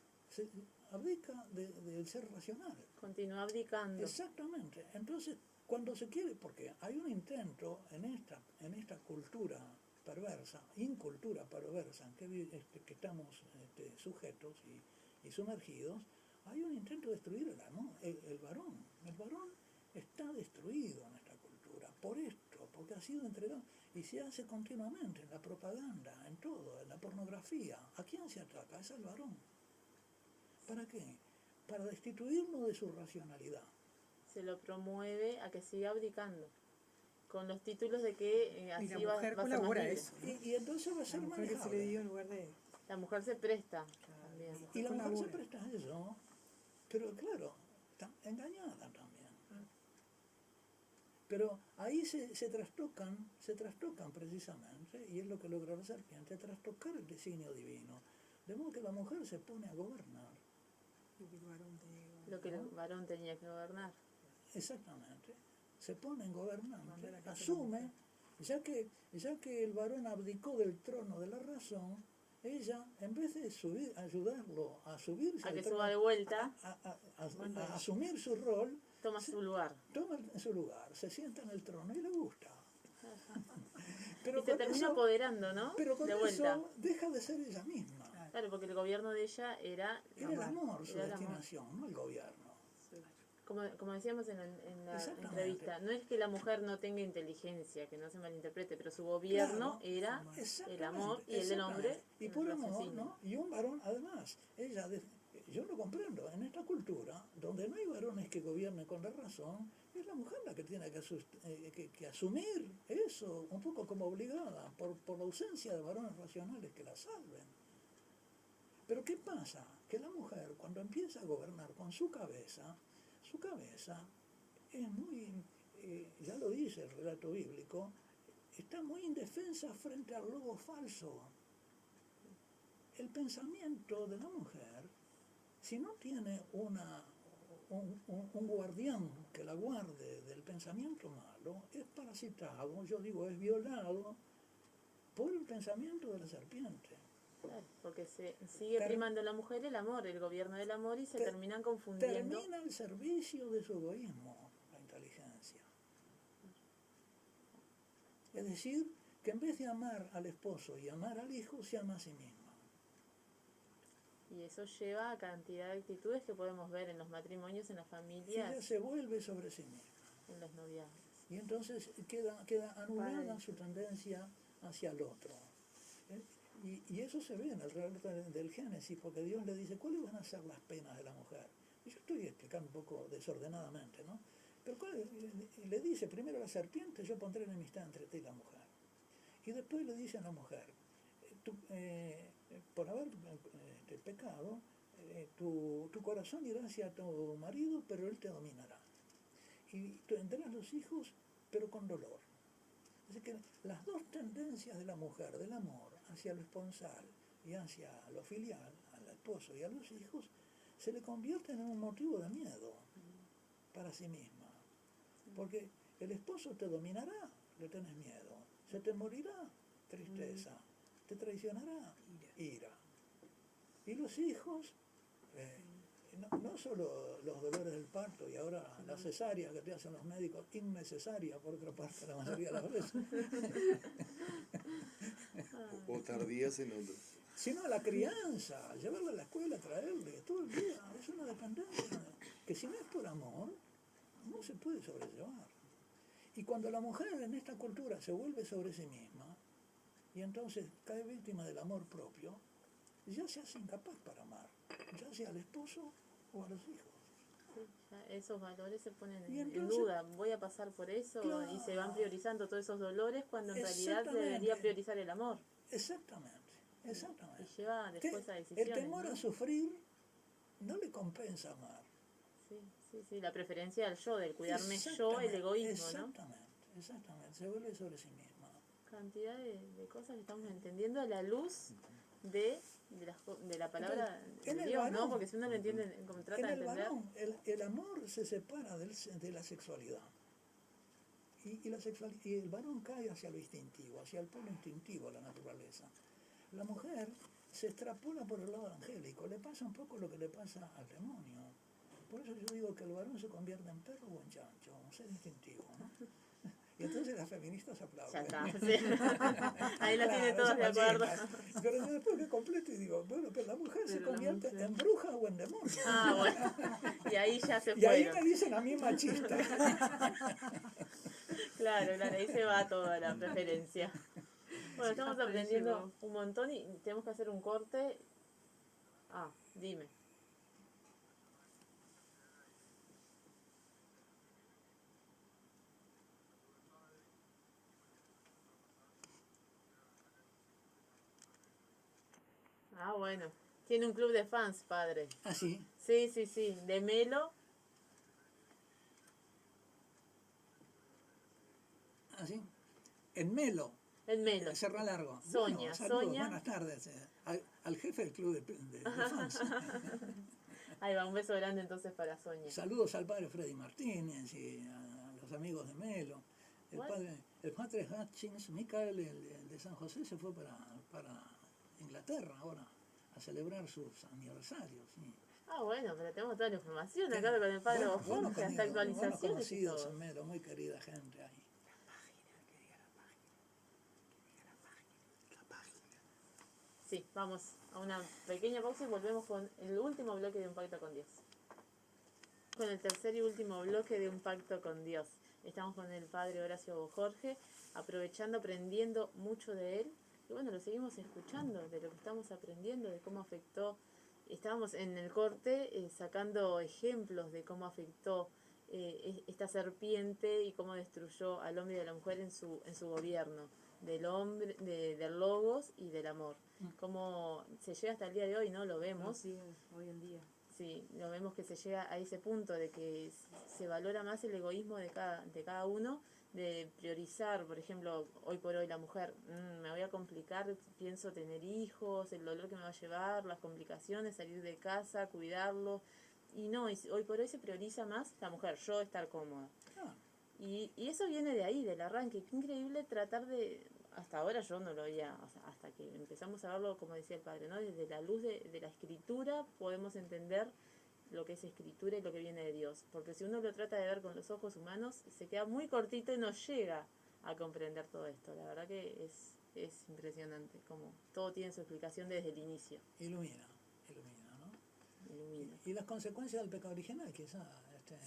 del ser racional. Continúa abdicando. Exactamente. Entonces, cuando se quiere, porque hay un intento en esta cultura perversa, incultura perversa en que estamos sujetos y sumergidos, hay un intento de destruir el varón. El varón está destruido en esta cultura por esto, porque ha sido entregado y se hace continuamente en la propaganda, en todo, en la pornografía. ¿A quién se ataca? Es al varón. ¿Para qué? Para destituirlo de su racionalidad. Se lo promueve a que siga abdicando. Con los títulos de que Y así la va a mujer ser más colabora a libre. eso, ¿no? Y entonces va a La ser mujer que se le manejable. dio en lugar de... La mujer se presta también. Y la mujer se colabora. presta a eso, pero claro, está engañada también. Pero ahí se trastocan precisamente, y es lo que logra la serpiente, trastocar el designio divino. De modo que la mujer se pone a gobernar. Lo que el varón tenía. Lo que el varón tenía que gobernar. Exactamente. Se pone en gobernante, Mandar a casa asume, ya que el varón abdicó del trono de la razón, ella, en vez de ayudarlo a subirse A al que trono, suba de vuelta, a asumir su rol, toma su lugar. toma su lugar, se sienta en el trono y le gusta. Y se con termina eso- apoderando, ¿no? Pero con De vuelta. eso deja de ser ella misma. Claro, porque el gobierno de ella era Era el amor su Era el amor. destinación, no el gobierno. como decíamos en la Exactamente. entrevista, no es que la mujer no tenga inteligencia, que no se malinterprete, pero su gobierno Claro, era exactamente, el amor y el del hombre. exactamente. Y en por el amor, raciocinio. ¿no? Y un varón, además, yo lo comprendo, en esta cultura, donde no hay varones que gobiernen con la razón, es la mujer la que tiene que asumir eso, un poco como obligada, por la ausencia de varones racionales que la salven. Pero ¿qué pasa? Que la mujer, cuando empieza a gobernar con su cabeza es muy, ya lo dice el relato bíblico, está muy indefensa frente al lobo falso. El pensamiento de la mujer, si no tiene un guardián que la guarde del pensamiento malo, es parasitado, yo digo, es violado por el pensamiento de la serpiente. Claro, porque se sigue Ter- primando la mujer el amor, el gobierno del amor, y se Te- terminan confundiendo. Termina al servicio de su egoísmo, la inteligencia. Es decir, que en vez de amar al esposo y amar al hijo, se ama a sí misma. Y eso lleva a cantidad de actitudes que podemos ver en los matrimonios, en las Ella familias, se vuelve sobre sí misma. en los noviazgos. Y entonces queda anulada su tendencia hacia el otro. ¿Eh? Y eso se ve en el relato del Génesis, porque Dios le dice, ¿cuáles van a ser las penas de la mujer? Y yo estoy explicando un poco desordenadamente, ¿no? Pero le dice, primero a la serpiente, yo pondré enemistad entre ti y la mujer. Y después le dice a la mujer, por haber pecado, tu corazón irá hacia tu marido, pero él te dominará. Y tendrás los hijos, pero con dolor. Así que las dos tendencias de la mujer, del amor hacia lo esponsal y hacia lo filial, al esposo y a los hijos, se le convierten en un motivo de miedo para sí misma. Porque el esposo te dominará, le tenés miedo. Se te morirá, tristeza. Te traicionará, ira. Y los hijos, no solo los dolores del parto y ahora la cesárea que te hacen los médicos, innecesaria por otra parte la mayoría de las veces, O tardías en otros. sino la crianza, llevarla a la escuela, traerle, todo el día, es una dependencia que si no es por amor, no se puede sobrellevar. Y cuando la mujer en esta cultura se vuelve sobre sí misma, y entonces cae víctima del amor propio, ya se hace incapaz para amar, ya sea al esposo o a los hijos. Sí, ya esos valores se ponen Y en entonces- duda. Voy a pasar por eso y se van Claro. priorizando todos esos dolores cuando en realidad se Exactamente. debería priorizar el amor. Exactamente, Y exactamente. lleva Que después a el decisiones. temor ¿no? a sufrir no le compensa amar. Sí, sí, sí, la preferencia del yo, del cuidarme yo, el Exactamente, egoísmo, ¿no? exactamente, se vuelve sobre sí misma. Cantidad de cosas que estamos entendiendo a la luz de la palabra En de el Dios, varón- ¿no? Porque si uno lo entiende como En trata de el entender, varón, el amor se separa de la sexualidad. Y el varón cae hacia lo instintivo, hacia el polo instintivo de la naturaleza. La mujer se extrapola por el lado angélico, le pasa un poco lo que le pasa al demonio. Por eso yo digo que el varón se convierte en perro o en chancho, un ser instintivo, ¿no? Y entonces las feministas ya aplauden. está. Sí. Ahí la tiene Claro, todas de son acuerdo. machistas. Pero yo después que completo y digo, bueno, pero la mujer se Pero la convierte mujer- en bruja o en demonio. Ah, bueno. Y ahí ya se Y ahí fueron. me dicen a mí machista. Claro, claro, ahí se va toda la preferencia. Bueno, estamos hasta ahí aprendiendo llegó. un montón y tenemos que hacer un corte. Ah, dime. Ah, bueno. Tiene un club de fans, padre. Así. Sí, sí, sí. De Melo. Así. En Melo. En Melo. Cerra largo. Soña, Bueno, saludos, Soña. buenas tardes. Al jefe del club de fans. Ahí va, un beso grande entonces para Soña. Saludos al padre Freddy Martínez y a los amigos de Melo. What? El padre Hutchins, Michael, el de San José, se fue para Inglaterra ahora a celebrar sus aniversarios. Sí. Ah, bueno, pero tenemos toda la información acá con el padre Bueno, Jorge, hasta buenos actualizaciones y conocidos todo. en Melo, muy querida gente ahí. Sí, vamos a una pequeña pausa y volvemos con el último bloque de Un Pacto con Dios. Con el tercer y último bloque de Un Pacto con Dios. Estamos con el padre Horacio Jorge, aprovechando, aprendiendo mucho de él. Y bueno, lo seguimos escuchando, de lo que estamos aprendiendo, de cómo afectó. Estábamos en el corte sacando ejemplos de cómo afectó esta serpiente y cómo destruyó al hombre y a la mujer en su gobierno, del hombre, del logos y del amor. Cómo se llega hasta el día de hoy, ¿no? Lo vemos. Así es, hoy en día. Sí, lo vemos que se llega a ese punto de que se valora más el egoísmo de cada uno, de priorizar, por ejemplo, hoy por hoy la mujer, me voy a complicar, pienso tener hijos, el dolor que me va a llevar, las complicaciones, salir de casa, cuidarlo, y no, hoy por hoy se prioriza más la mujer, yo estar cómoda. Ah, Y eso viene de ahí, del arranque. Qué increíble tratar de hasta ahora yo no lo veía, o sea, hasta que empezamos a verlo, como decía el padre, ¿no? Desde la luz de la escritura podemos entender lo que es escritura y lo que viene de Dios. Porque si uno lo trata de ver con los ojos humanos, se queda muy cortito y no llega a comprender todo esto. La verdad que es impresionante, como todo tiene su explicación desde el inicio. Ilumina, ¿no? Ilumina. Y las consecuencias del pecado original, quizás.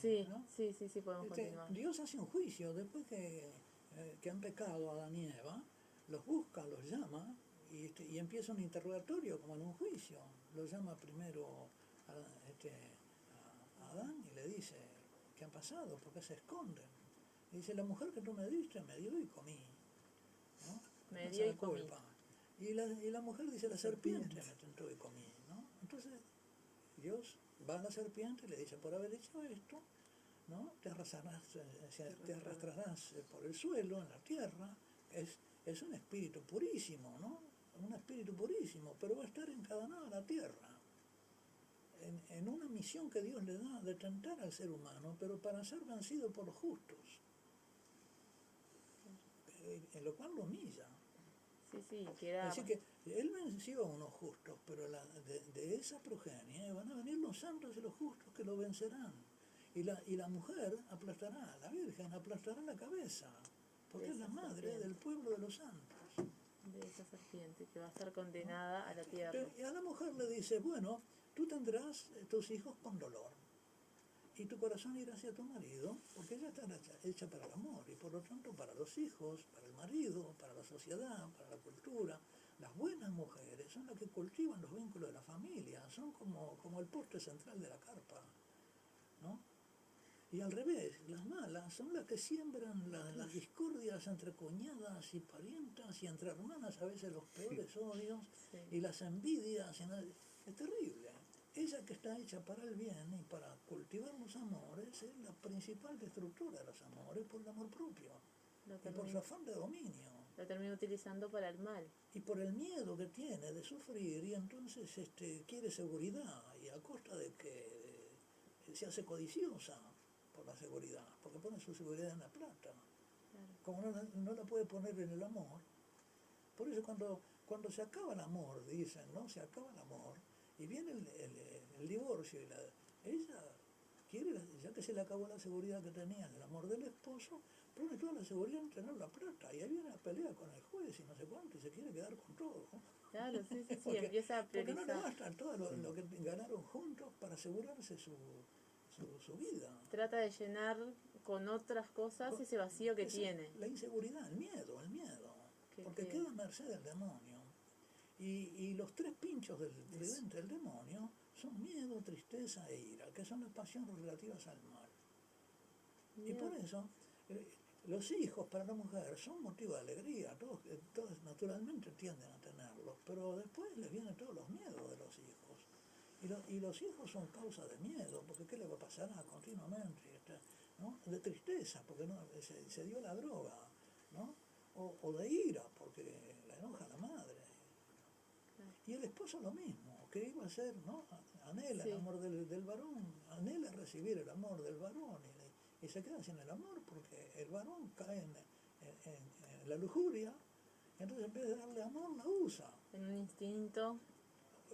Sí, ¿no? sí, podemos continuar. Dios hace un juicio después que han pecado Adán y Eva, los busca, los llama y empieza un interrogatorio como en un juicio. Lo llama primero a Adán y le dice, ¿qué ha pasado? ¿Por qué se esconden? Y dice, la mujer que tú me diste me dio y comí. ¿No? Me dio y comí. Y la mujer dice, la serpiente me tentó y comí. ¿No? Entonces Dios va a la serpiente y le dice, por haber hecho esto, ¿no? te arrastrarás por el suelo, en la tierra. Es un espíritu purísimo, ¿no? Un espíritu purísimo, pero va a estar encadenado a la tierra. En una misión que Dios le da de tentar al ser humano, pero para ser vencido por los justos. En lo cual lo humilla. Sí, queda... Así que él venció a unos justos, pero de esa progenie van a venir los santos y los justos que lo vencerán. Y la mujer aplastará, la Virgen aplastará la cabeza, porque es la madre del pueblo de los santos. De esa serpiente que va a estar condenada a la tierra. Y a la mujer le dice, bueno, tú tendrás tus hijos con dolor. Y tu corazón irá hacia tu marido, porque ella está hecha para el amor, y por lo tanto para los hijos, para el marido, para la sociedad, para la cultura. Las buenas mujeres son las que cultivan los vínculos de la familia, son como el poste central de la carpa, ¿no? Y al revés, las malas son las que siembran las discordias entre cuñadas y parientas, y entre hermanas a veces los peores odios, y las envidias. Es terrible. Ella que está hecha para el bien y para cultivar los amores es la principal destructora de los amores por el amor propio y por su afán de dominio. Lo termina utilizando para el mal. Y por el miedo que tiene de sufrir, y entonces quiere seguridad, y a costa de que se hace codiciosa por la seguridad, porque pone su seguridad en la plata. Claro. Como no la puede poner en el amor. Por eso cuando se acaba el amor, dicen, ¿no? Se acaba el amor, y viene el divorcio, y ella quiere, ya que se le acabó la seguridad que tenía en el amor del esposo, pone toda la seguridad en tener la plata, y ahí viene la pelea con el juez y no sé cuánto, y se quiere quedar con todo. Claro, sí, porque, empieza a priorizar. Porque no le basta todo lo que ganaron juntos para asegurarse su vida. Trata de llenar con otras cosas ese vacío que tiene. La inseguridad, el miedo, porque queda a merced del demonio. Y los tres pinchos del tridente del demonio son miedo, tristeza e ira, que son las pasiones relativas al mal. Miedo. Y por eso, los hijos para la mujer son motivo de alegría, todos naturalmente tienden a tenerlos, pero después les vienen todos los miedos de los hijos. Y los hijos son causa de miedo, porque ¿qué le va a pasar continuamente? ¿No? De tristeza, porque no se dio la droga, ¿no? O de ira, porque la enoja la madre. Y el esposo lo mismo, que iba a ser, ¿no? Anhela el amor del varón, anhela recibir el amor del varón, y se queda sin el amor porque el varón cae en la lujuria, y entonces en vez de darle amor la usa. En un instinto.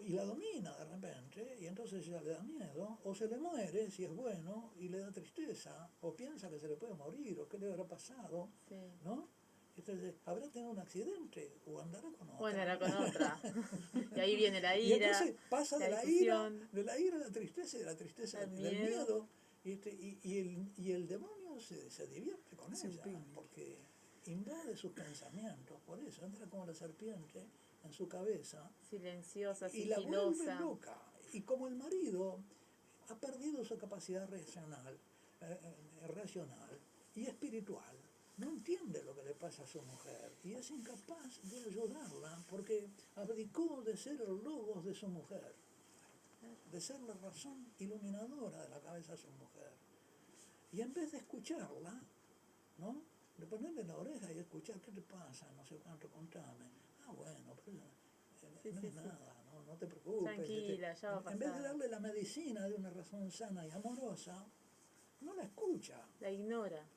Y la domina de repente, y entonces ya le da miedo, o se le muere si es bueno, y le da tristeza, o piensa que se le puede morir, o qué le habrá pasado, ¿no? Entonces, habrá tenido un accidente, o andará con otra. O andará con otra. Y ahí viene la ira. Y entonces pasa de la ira a la tristeza, y de la tristeza del miedo, y el demonio se divierte con ella, porque invade sus pensamientos, por eso entra como la serpiente en su cabeza, silenciosa, y la vuelve loca. Y como el marido ha perdido su capacidad racional y espiritual, no entiende lo que le pasa a su mujer y es incapaz de ayudarla porque abdicó de ser el logos de su mujer, de ser la razón iluminadora de la cabeza de su mujer. Y en vez de escucharla, ¿no? De ponerle la oreja y escuchar, ¿qué te pasa? No sé cuánto, contame. Ah, bueno, pero no es nada, no te preocupes. Tranquila, ya va a pasar. En vez de darle la medicina de una razón sana y amorosa, no la escucha. La ignora.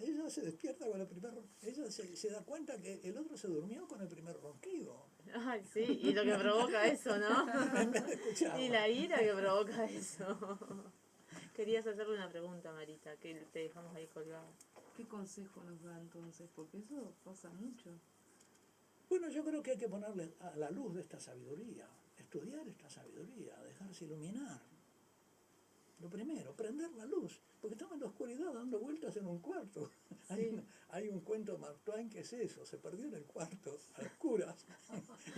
ella se despierta con el primer, ella se da cuenta que el otro se durmió con el primer ronquido. Ay, sí, y lo que provoca eso, ¿no? En vez de escucharlo. Y la ira que provoca eso. Querías hacerle una pregunta, Marita, que te dejamos ahí colgada. ¿Qué consejo nos da entonces? Porque eso pasa mucho. Bueno, yo creo que hay que ponerle a la luz de esta sabiduría, estudiar esta sabiduría, dejarse iluminar. Lo primero, prender la luz, porque estamos en la oscuridad dando vueltas en un cuarto. Sí. Hay un cuento de Mark Twain que es eso, se perdió en el cuarto, a oscuras.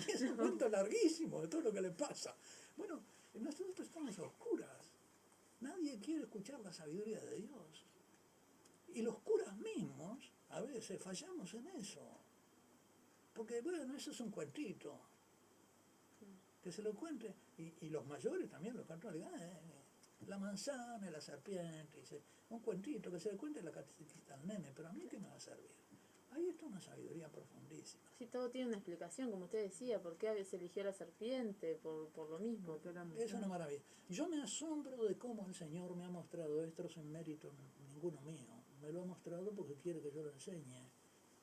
Y es un cuento larguísimo de todo lo que le pasa. Bueno, nosotros estamos a oscuras. Nadie quiere escuchar la sabiduría de Dios. Y los curas mismos, a veces, fallamos en eso. Porque, bueno, eso es un cuentito. Que se lo cuente. Y los mayores también lo cuentan. La manzana y la serpiente. Dice, un cuentito que se le cuente la catequista al nene. Pero a mí, ¿qué me va a servir? Ahí está una sabiduría profundísima. Sí, todo tiene una explicación, como usted decía. ¿Por qué a veces eligió la serpiente? Por lo mismo. Es una maravilla. Yo me asombro de cómo el Señor me ha mostrado esto sin mérito ninguno mío. Me lo ha mostrado porque quiere que yo lo enseñe.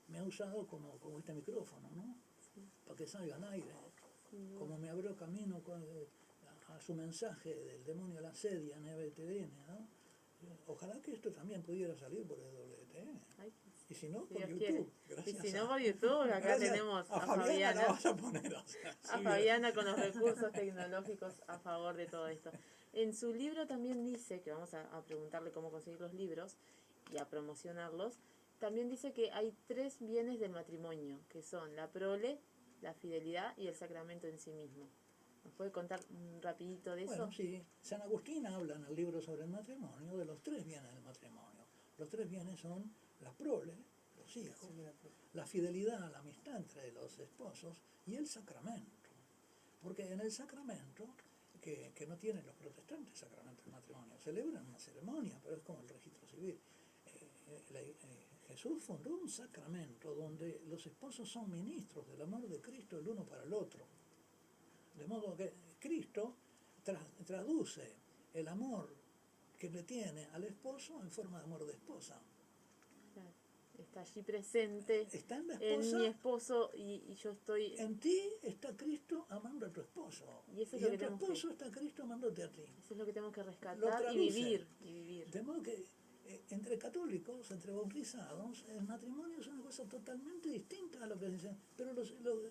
Me ha usado como este micrófono, ¿no? Sí. Para que salga al aire. Como me abrió camino a su mensaje del demonio a la sedia en EWTN, ¿no? Ojalá que esto también pudiera salir por EWTN. Ay, Y si no, si por Dios YouTube. quiere. Y si no, por YouTube, acá gracias tenemos a a Fabiana. La Fabiana. vas a poner, o sea, A sí, Fabiana con los recursos tecnológicos a favor de todo esto. En su libro también dice, que vamos a preguntarle cómo conseguir los libros y a promocionarlos, también dice que hay 3 bienes del matrimonio, que son la prole, la fidelidad y el sacramento en sí mismo. ¿Nos puede contar un rapidito de eso? Bueno, sí. San Agustín habla en el libro sobre el matrimonio de los 3 bienes del matrimonio. Los 3 bienes son la prole, los hijos, la fidelidad, la amistad entre los esposos y el sacramento. Porque en el sacramento, que no tienen los protestantes sacramento del matrimonio, celebran una ceremonia, pero es como el registro civil. Jesús fundó un sacramento donde los esposos son ministros del amor de Cristo el uno para el otro. De modo que Cristo traduce el amor que le tiene al esposo en forma de amor de esposa. Claro. Está allí presente Está en la en esposa. mi esposo y yo estoy... En ti está Cristo amando a tu esposo. Y eso es Y lo que en tu tenemos esposo está Cristo amándote a ti. Eso es lo que tenemos que Lo rescatar traduce. y vivir. De modo que entre católicos, entre bautizados, el matrimonio es una cosa totalmente distinta a lo que dicen, pero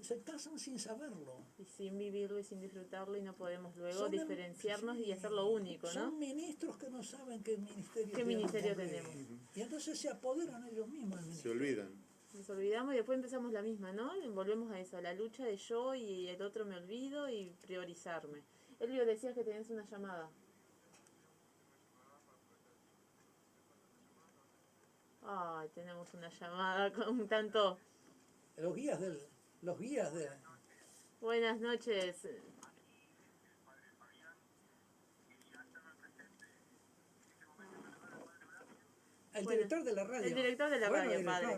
se casan sin saberlo. Y sin vivirlo y sin disfrutarlo y no podemos luego Son diferenciarnos sí, y hacerlo único, ¿no? Son ministros que no saben qué ministerio, ¿Qué ministerio cumplir. tenemos? Y entonces se apoderan ellos mismos del Se ministerio. olvidan. Nos olvidamos y después empezamos la misma, ¿no? Volvemos a eso, a la lucha de yo y el otro me olvido y priorizarme. Elvio, decías que tenías una llamada. Ay, tenemos una llamada con un tanto... Los guías de... Buenas noches. El Bueno, director de la radio. el director de la radio, padre.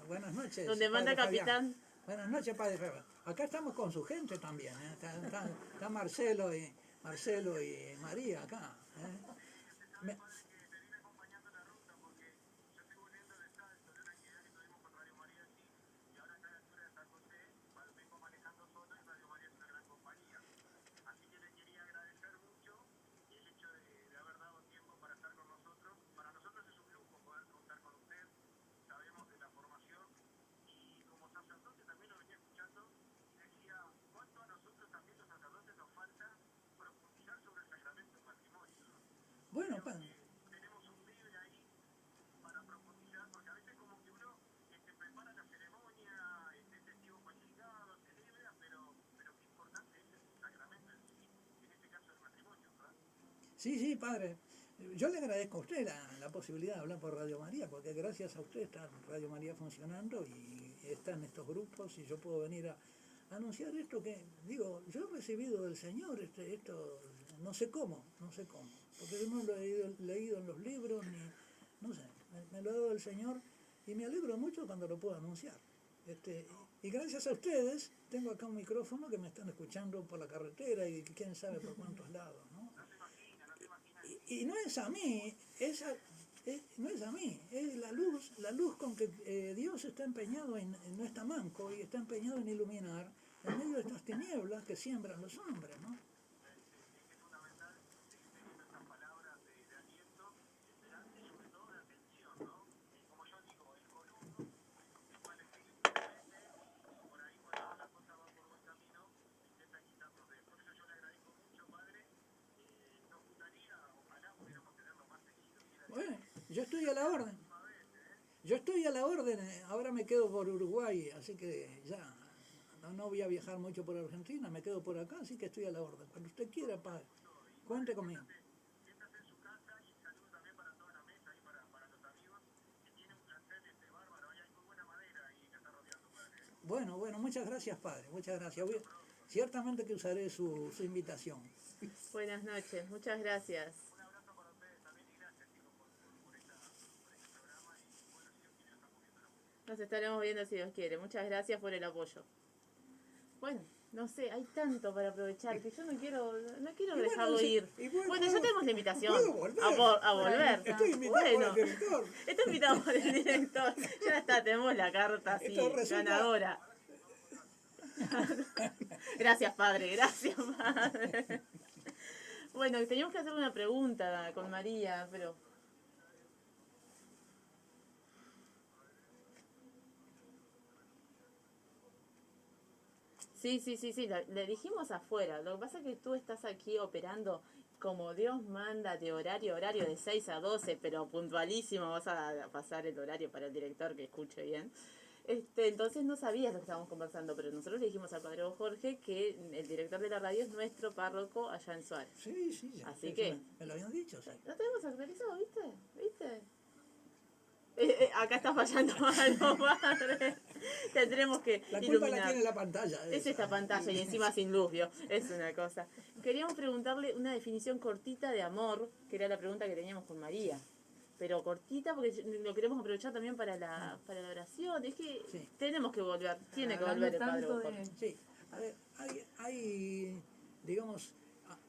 Buenas noches. Donde manda padre Fabián. capitán. Buenas noches, padre Fabián. Acá estamos con su gente también. Está Marcelo y María acá. Me- Bueno, sí, padre. Yo le agradezco a usted la posibilidad de hablar por Radio María, porque gracias a usted está Radio María funcionando y están estos grupos y yo puedo venir a anunciar esto que, digo, yo he recibido del Señor esto, no sé cómo, porque yo no lo he leído en los libros, ni, no sé, me lo ha dado el Señor y me alegro mucho cuando lo puedo anunciar. Y gracias a ustedes tengo acá un micrófono que me están escuchando por la carretera y quién sabe por cuántos lados, ¿no? Y no es a mí, es no es a mí, es la luz con que Dios está empeñado no está manco y está empeñado en iluminar en medio de estas tinieblas que siembran los hombres, ¿no? Bueno, yo estoy a la orden. Yo estoy a la orden, ahora me quedo por Uruguay, así que ya no voy a viajar mucho por Argentina, me quedo por acá, así que estoy a la orden. Cuando usted quiera, padre, cuente conmigo. Bueno, muchas gracias, padre, muchas gracias. Ciertamente que usaré su invitación. Buenas noches, muchas gracias. Nos estaremos viendo si Dios quiere. Muchas gracias por el apoyo. Bueno, no sé, hay tanto para aprovechar que yo no quiero dejarlo ir. Bueno, ya tenemos la invitación a volver. Estoy invitado por el director. Estoy invitado por el director. Ya está, tenemos la carta así, ganadora. Gracias, padre, gracias, padre. Bueno, teníamos que hacer una pregunta con María, pero... Sí, le dijimos afuera. Lo que pasa es que tú estás aquí operando como Dios manda, de horario de 6 a 12, pero puntualísimo. Vas a pasar el horario para el director que escuche bien. Entonces no sabías lo que estábamos conversando, pero nosotros le dijimos al padre Jorge que el director de la radio es nuestro párroco allá en Suárez. Sí. Así que... Me lo habían dicho, sí. Lo tenemos actualizado, ¿viste? Acá está fallando algo, padre. Tendremos que la culpa iluminar. la tiene la pantalla. Es esta pantalla y encima sin luz, ¿vio? Es una cosa. Queríamos preguntarle una definición cortita de amor, que era la pregunta que teníamos con María. Pero cortita porque lo queremos aprovechar también para la oración. Es que sí. Tenemos que volver, tiene que volver el padre. Sí, a ver, hay digamos,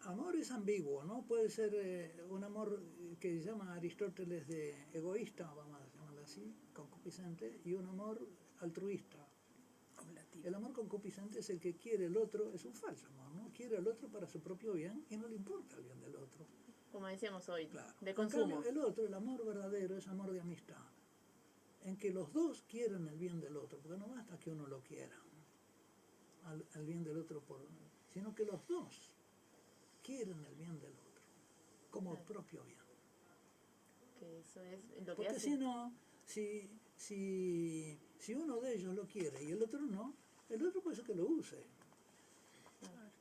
amor es ambiguo, ¿no? Puede ser un amor que llama Aristóteles de egoísta, vamos a llamarlo así, concupiscente, y un amor altruista. El amor concupiscente es el que quiere el otro, es un falso amor, ¿no? Quiere al otro para su propio bien y no le importa el bien del otro. Como decíamos hoy, claro. De consumo. El otro, el amor verdadero, es amor de amistad, en que los dos quieren el bien del otro, porque no basta que uno lo quiera, al bien del otro, sino que los dos quieren el bien del otro, como el propio bien. Que eso es lo porque que hace. si no, si uno de ellos lo quiere y el otro no, el otro puede ser que lo use. Claro.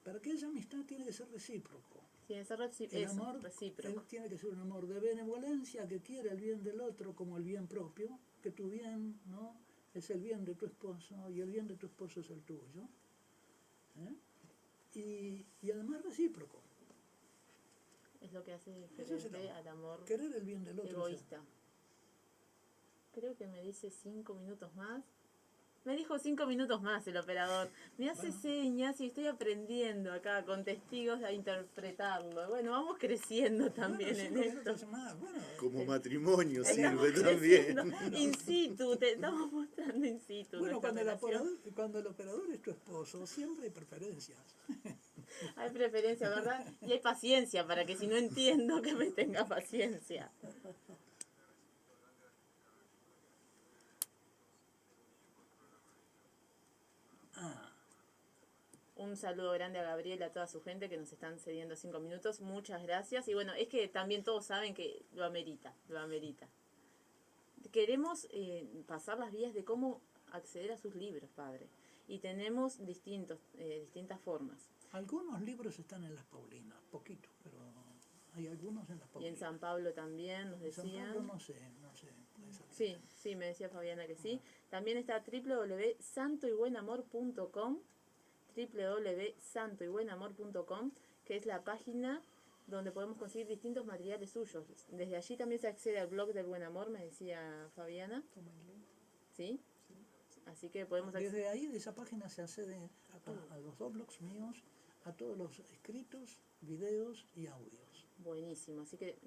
Para que esa amistad tiene que ser recíproco. Tiene que ser recíproco. Tiene que ser un amor de benevolencia que quiere el bien del otro como el bien propio, que tu bien, ¿no?, es el bien de tu esposo y el bien de tu esposo es el tuyo. Y además recíproco. Es lo que hace diferente al amor querer el bien del otro egoísta. Creo que me dice 5 minutos más. Me dijo 5 minutos más el operador. Me hace señas y estoy aprendiendo acá con testigos a interpretarlo. Bueno, vamos creciendo también en esto. Como matrimonio sirve también. In situ, te estamos mostrando in situ. Bueno, cuando el operador es tu esposo, siempre hay preferencias. Hay preferencia, ¿verdad? Y hay paciencia para que si no entiendo que me tenga paciencia. Un saludo grande a Gabriel, a toda su gente que nos están cediendo 5 minutos. Muchas gracias. Y bueno, es que también todos saben que lo amerita. Queremos pasar las vías de cómo acceder a sus libros, padre. Y tenemos distintas formas. Algunos libros están en las Paulinas, poquitos, pero hay algunos en las Paulinas. Y en San Pablo también nos decían. En San Pablo no sé. Sí, me decía Fabiana que sí. También está www.santoybuenamor.com, www.santoybuenamor.com, que es la página donde podemos conseguir distintos materiales suyos. Desde allí también se accede al blog del Buen Amor, me decía Fabiana. ¿Sí? Así que podemos acceder. Desde ahí, de esa página, se accede a los 2 blogs míos, a todos los escritos, videos y audios. Buenísimo, así que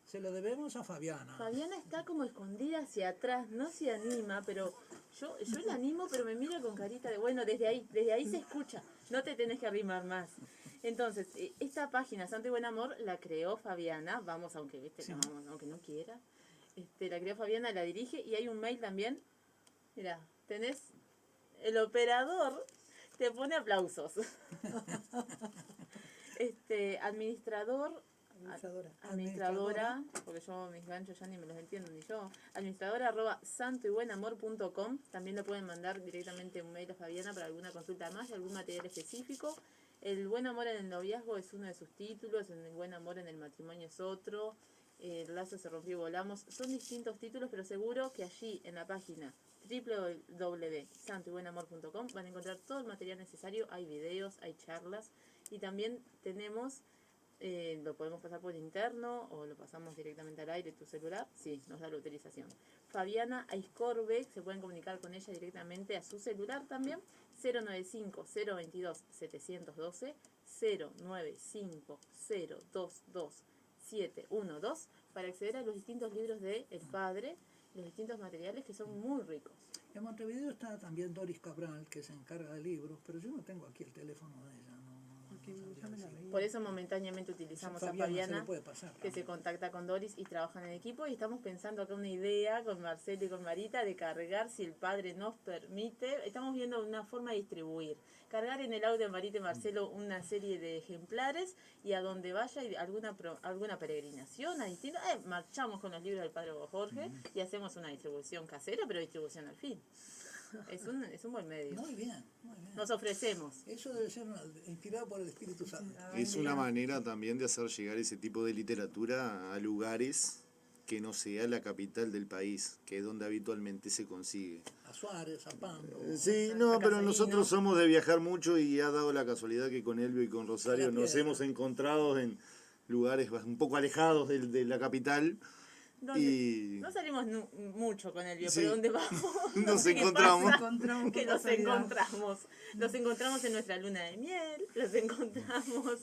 Se lo debemos a Fabiana. Fabiana está como escondida hacia atrás, no se anima, pero yo la animo, pero me mira con carita de, bueno, desde ahí se escucha, no te tenés que arrimar más. Entonces, esta página, Santo y Buen Amor, la creó Fabiana, vamos, aunque Sí. aunque no quiera, la creó Fabiana, la dirige, y hay un mail también, mira, tenés, el operador te pone aplausos. Administradora, porque yo mis ganchos ya ni me los entiendo ni yo, administradora @ santoybuenamor.com. También le pueden mandar directamente un mail a Fabiana para alguna consulta más y algún material específico. El buen amor en el noviazgo es uno de sus títulos, el buen amor en el matrimonio es otro, el lazo se rompió y volamos, son distintos títulos, pero seguro que allí en la página www.santoybuenamor.com van a encontrar todo el material necesario, hay videos, hay charlas, y también tenemos, lo podemos pasar por interno o lo pasamos directamente al aire, tu celular, sí, nos da la utilización. Fabiana Aiscorbe, se pueden comunicar con ella directamente a su celular también, 095-022-712, 095-022-712, para acceder a los distintos libros de El Padre, los distintos materiales que son muy ricos. En Montevideo está también Doris Cabral, que se encarga de libros, pero yo no tengo aquí el teléfono de ella. Porque sabría ya me la decir. leí. Por eso momentáneamente utilizamos a Se le Fabiana, puede pasar, que se también. contacta con Doris y trabajan en equipo, y estamos pensando acá una idea con Marcelo y con Marita de cargar, si el padre nos permite, estamos viendo una forma de distribuir, cargar en el audio de Marita y Marcelo una serie de ejemplares, y a donde vaya y alguna peregrinación a distintos, marchamos con los libros del padre Jorge y hacemos una distribución casera, pero distribución al fin. Es un buen medio. Muy bien, muy bien. Nos ofrecemos. Eso debe ser inspirado por el Espíritu Santo. Es una manera también de hacer llegar ese tipo de literatura a lugares que no sea la capital del país, que es donde habitualmente se consigue. A Suárez, a Pando. Sí, no, A pero Casalino. nosotros somos de viajar mucho y ha dado la casualidad que con Elvio y con Rosario nos hemos encontrado en lugares un poco alejados de la capital. Y No salimos mucho con el Sí. pero donde vamos Nos ¿qué encontramos. pasa? Encontramos Que con los facilidad. encontramos. Los encontramos en nuestra luna de miel, los encontramos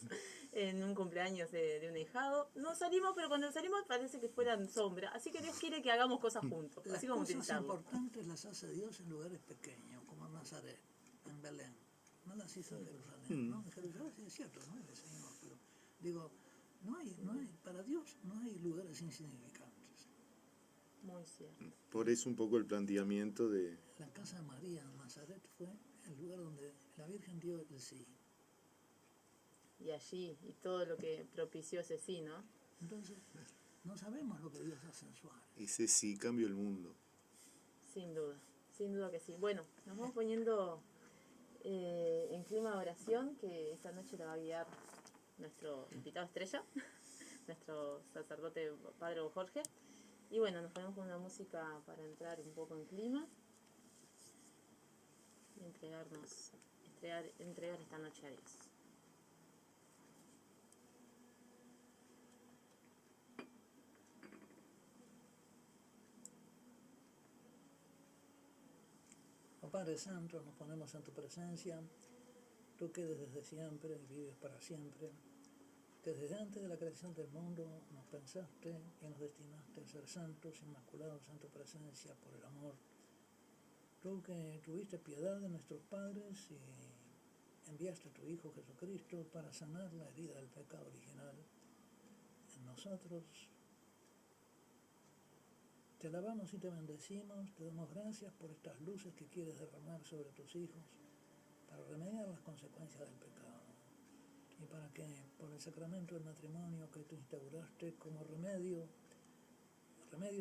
en un cumpleaños de un ahijado. No salimos, pero cuando salimos parece que fueran sombra. Así que Dios quiere que hagamos cosas juntos. Las Así como cosas utilizarlo. importantes las hace Dios en lugares pequeños, como en Nazaret, en Belén. No las hizo en Jerusalén. ¿No? En Jerusalén sí es cierto, ¿no? Le seguimos, pero digo, para Dios no hay lugares insignificantes. Muy cierto. Por eso un poco el planteamiento de... La casa de María en Nazaret fue el lugar donde la Virgen dio el sí. Y allí, y todo lo que propició ese sí, ¿no? Entonces, no sabemos lo que Dios hace en Suárez. Ese sí cambió el mundo. Sin duda que sí. Bueno, nos vamos poniendo en clima de oración, que esta noche la va a guiar nuestro invitado estrella, nuestro sacerdote padre Jorge. Y bueno, nos ponemos con una música para entrar un poco en clima y entregar esta noche a Dios. Oh Padre Santo, nos ponemos en tu presencia, tú que desde siempre y vives para siempre, que desde antes de la creación del mundo nos pensaste y nos destinaste a ser santos, inmaculados en tu presencia por el amor. Tú que tuviste piedad de nuestros padres y enviaste a tu Hijo Jesucristo para sanar la herida del pecado original en nosotros. Te alabamos y te bendecimos, te damos gracias por estas luces que quieres derramar sobre tus hijos para remediar las consecuencias del pecado y para que por el sacramento del matrimonio que tú instauraste como remedio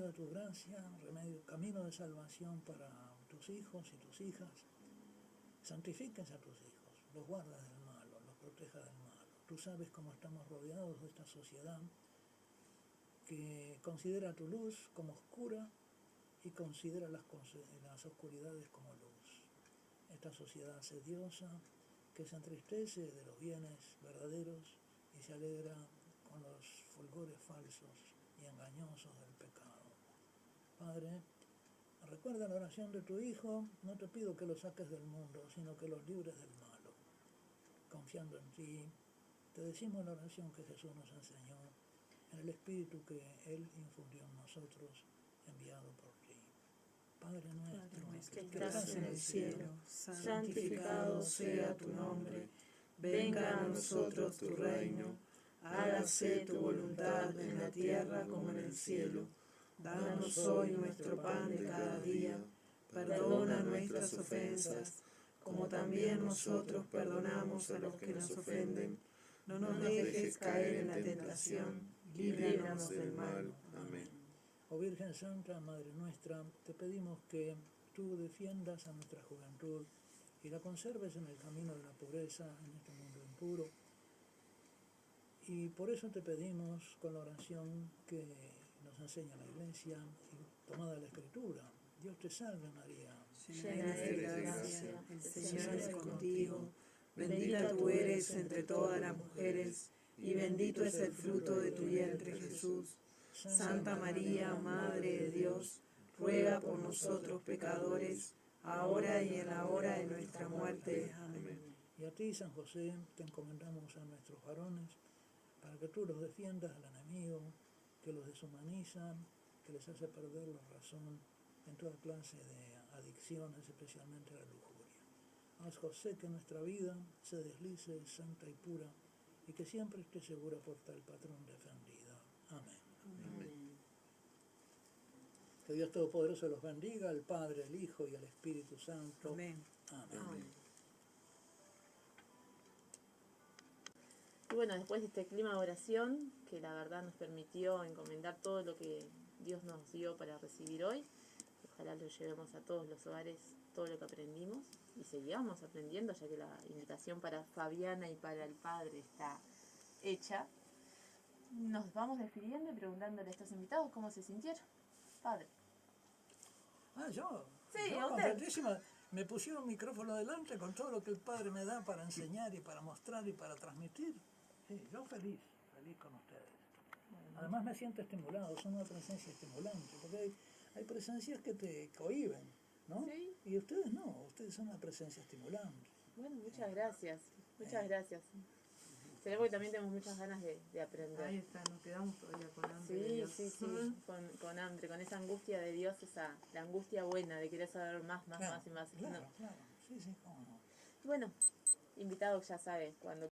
de tu gracia, camino de salvación para tus hijos y tus hijas, santifiques a tus hijos, los guardas del malo, los protejas del malo. Tú sabes cómo estamos rodeados de esta sociedad que considera tu luz como oscura y considera las oscuridades como luz. Esta sociedad sediosa que se entristece de los bienes verdaderos y se alegra con los fulgores falsos y engañosos del pecado. Padre, recuerda la oración de tu Hijo, no te pido que los saques del mundo, sino que los libres del malo. Confiando en ti, te decimos la oración que Jesús nos enseñó. en el Espíritu que Él infundió en nosotros, enviado por ti. Padre nuestro, que estás en el cielo, santificado sea tu nombre, venga a nosotros tu reino, hágase tu voluntad en la tierra como en el cielo. Danos hoy nuestro pan de cada día, perdona nuestras ofensas, como también nosotros perdonamos a los que nos ofenden. No nos dejes caer en la tentación, líbranos del mal. Amén. Oh Virgen Santa, Madre nuestra, te pedimos que tú defiendas a nuestra juventud y la conserves en el camino de la pobreza, en este mundo impuro. Y por eso te pedimos con la oración que nos enseña la Iglesia y tomada la Escritura. Dios te salve María. Llena eres de gracia, el Señor es contigo, bendita tú eres entre todas las mujeres, y bendito es el fruto de tu vientre Jesús. Santa María, Madre de Dios, ruega por nosotros pecadores, ahora y en la hora de nuestra muerte. Amén. Y a ti, San José, te encomendamos a nuestros varones, para que tú los defiendas al enemigo, que los deshumaniza, que les hace perder la razón en toda clase de adicciones, especialmente a la lujuria. Haz, José, que nuestra vida se deslice santa y pura, y que siempre esté segura por tal patrón defendido. Amén. Amén. Que Dios Todopoderoso los bendiga, el Padre, el Hijo y el Espíritu Santo. Amén. Amén. Amén. Y bueno, después de este clima de oración, que la verdad nos permitió encomendar todo lo que Dios nos dio para recibir hoy, ojalá lo llevemos a todos los hogares, todo lo que aprendimos, y sigamos aprendiendo, ya que la invitación para Fabiana y para el Padre está hecha. Nos vamos despidiendo y preguntándole a estos invitados cómo se sintieron. Padre. Yo. Sí, yo a usted. contentísima. Me pusieron un micrófono delante con todo lo que el Padre me da para enseñar y para mostrar y para transmitir. Sí, yo feliz con ustedes. Además me siento estimulado, son una presencia estimulante, porque hay presencias que te cohíben, ¿no? Sí. Y ustedes no, ustedes son una presencia estimulante. Bueno, muchas gracias. Muchas gracias. Será porque también tenemos muchas ganas de aprender. Ahí está, nos quedamos todavía con hambre de Sí, Dios. sí, sí, con hambre, con esa angustia de Dios, la angustia buena de querer saber más Claro, y más. claro, No. claro. Sí, cómo no. Bueno, invitado ya sabe, cuando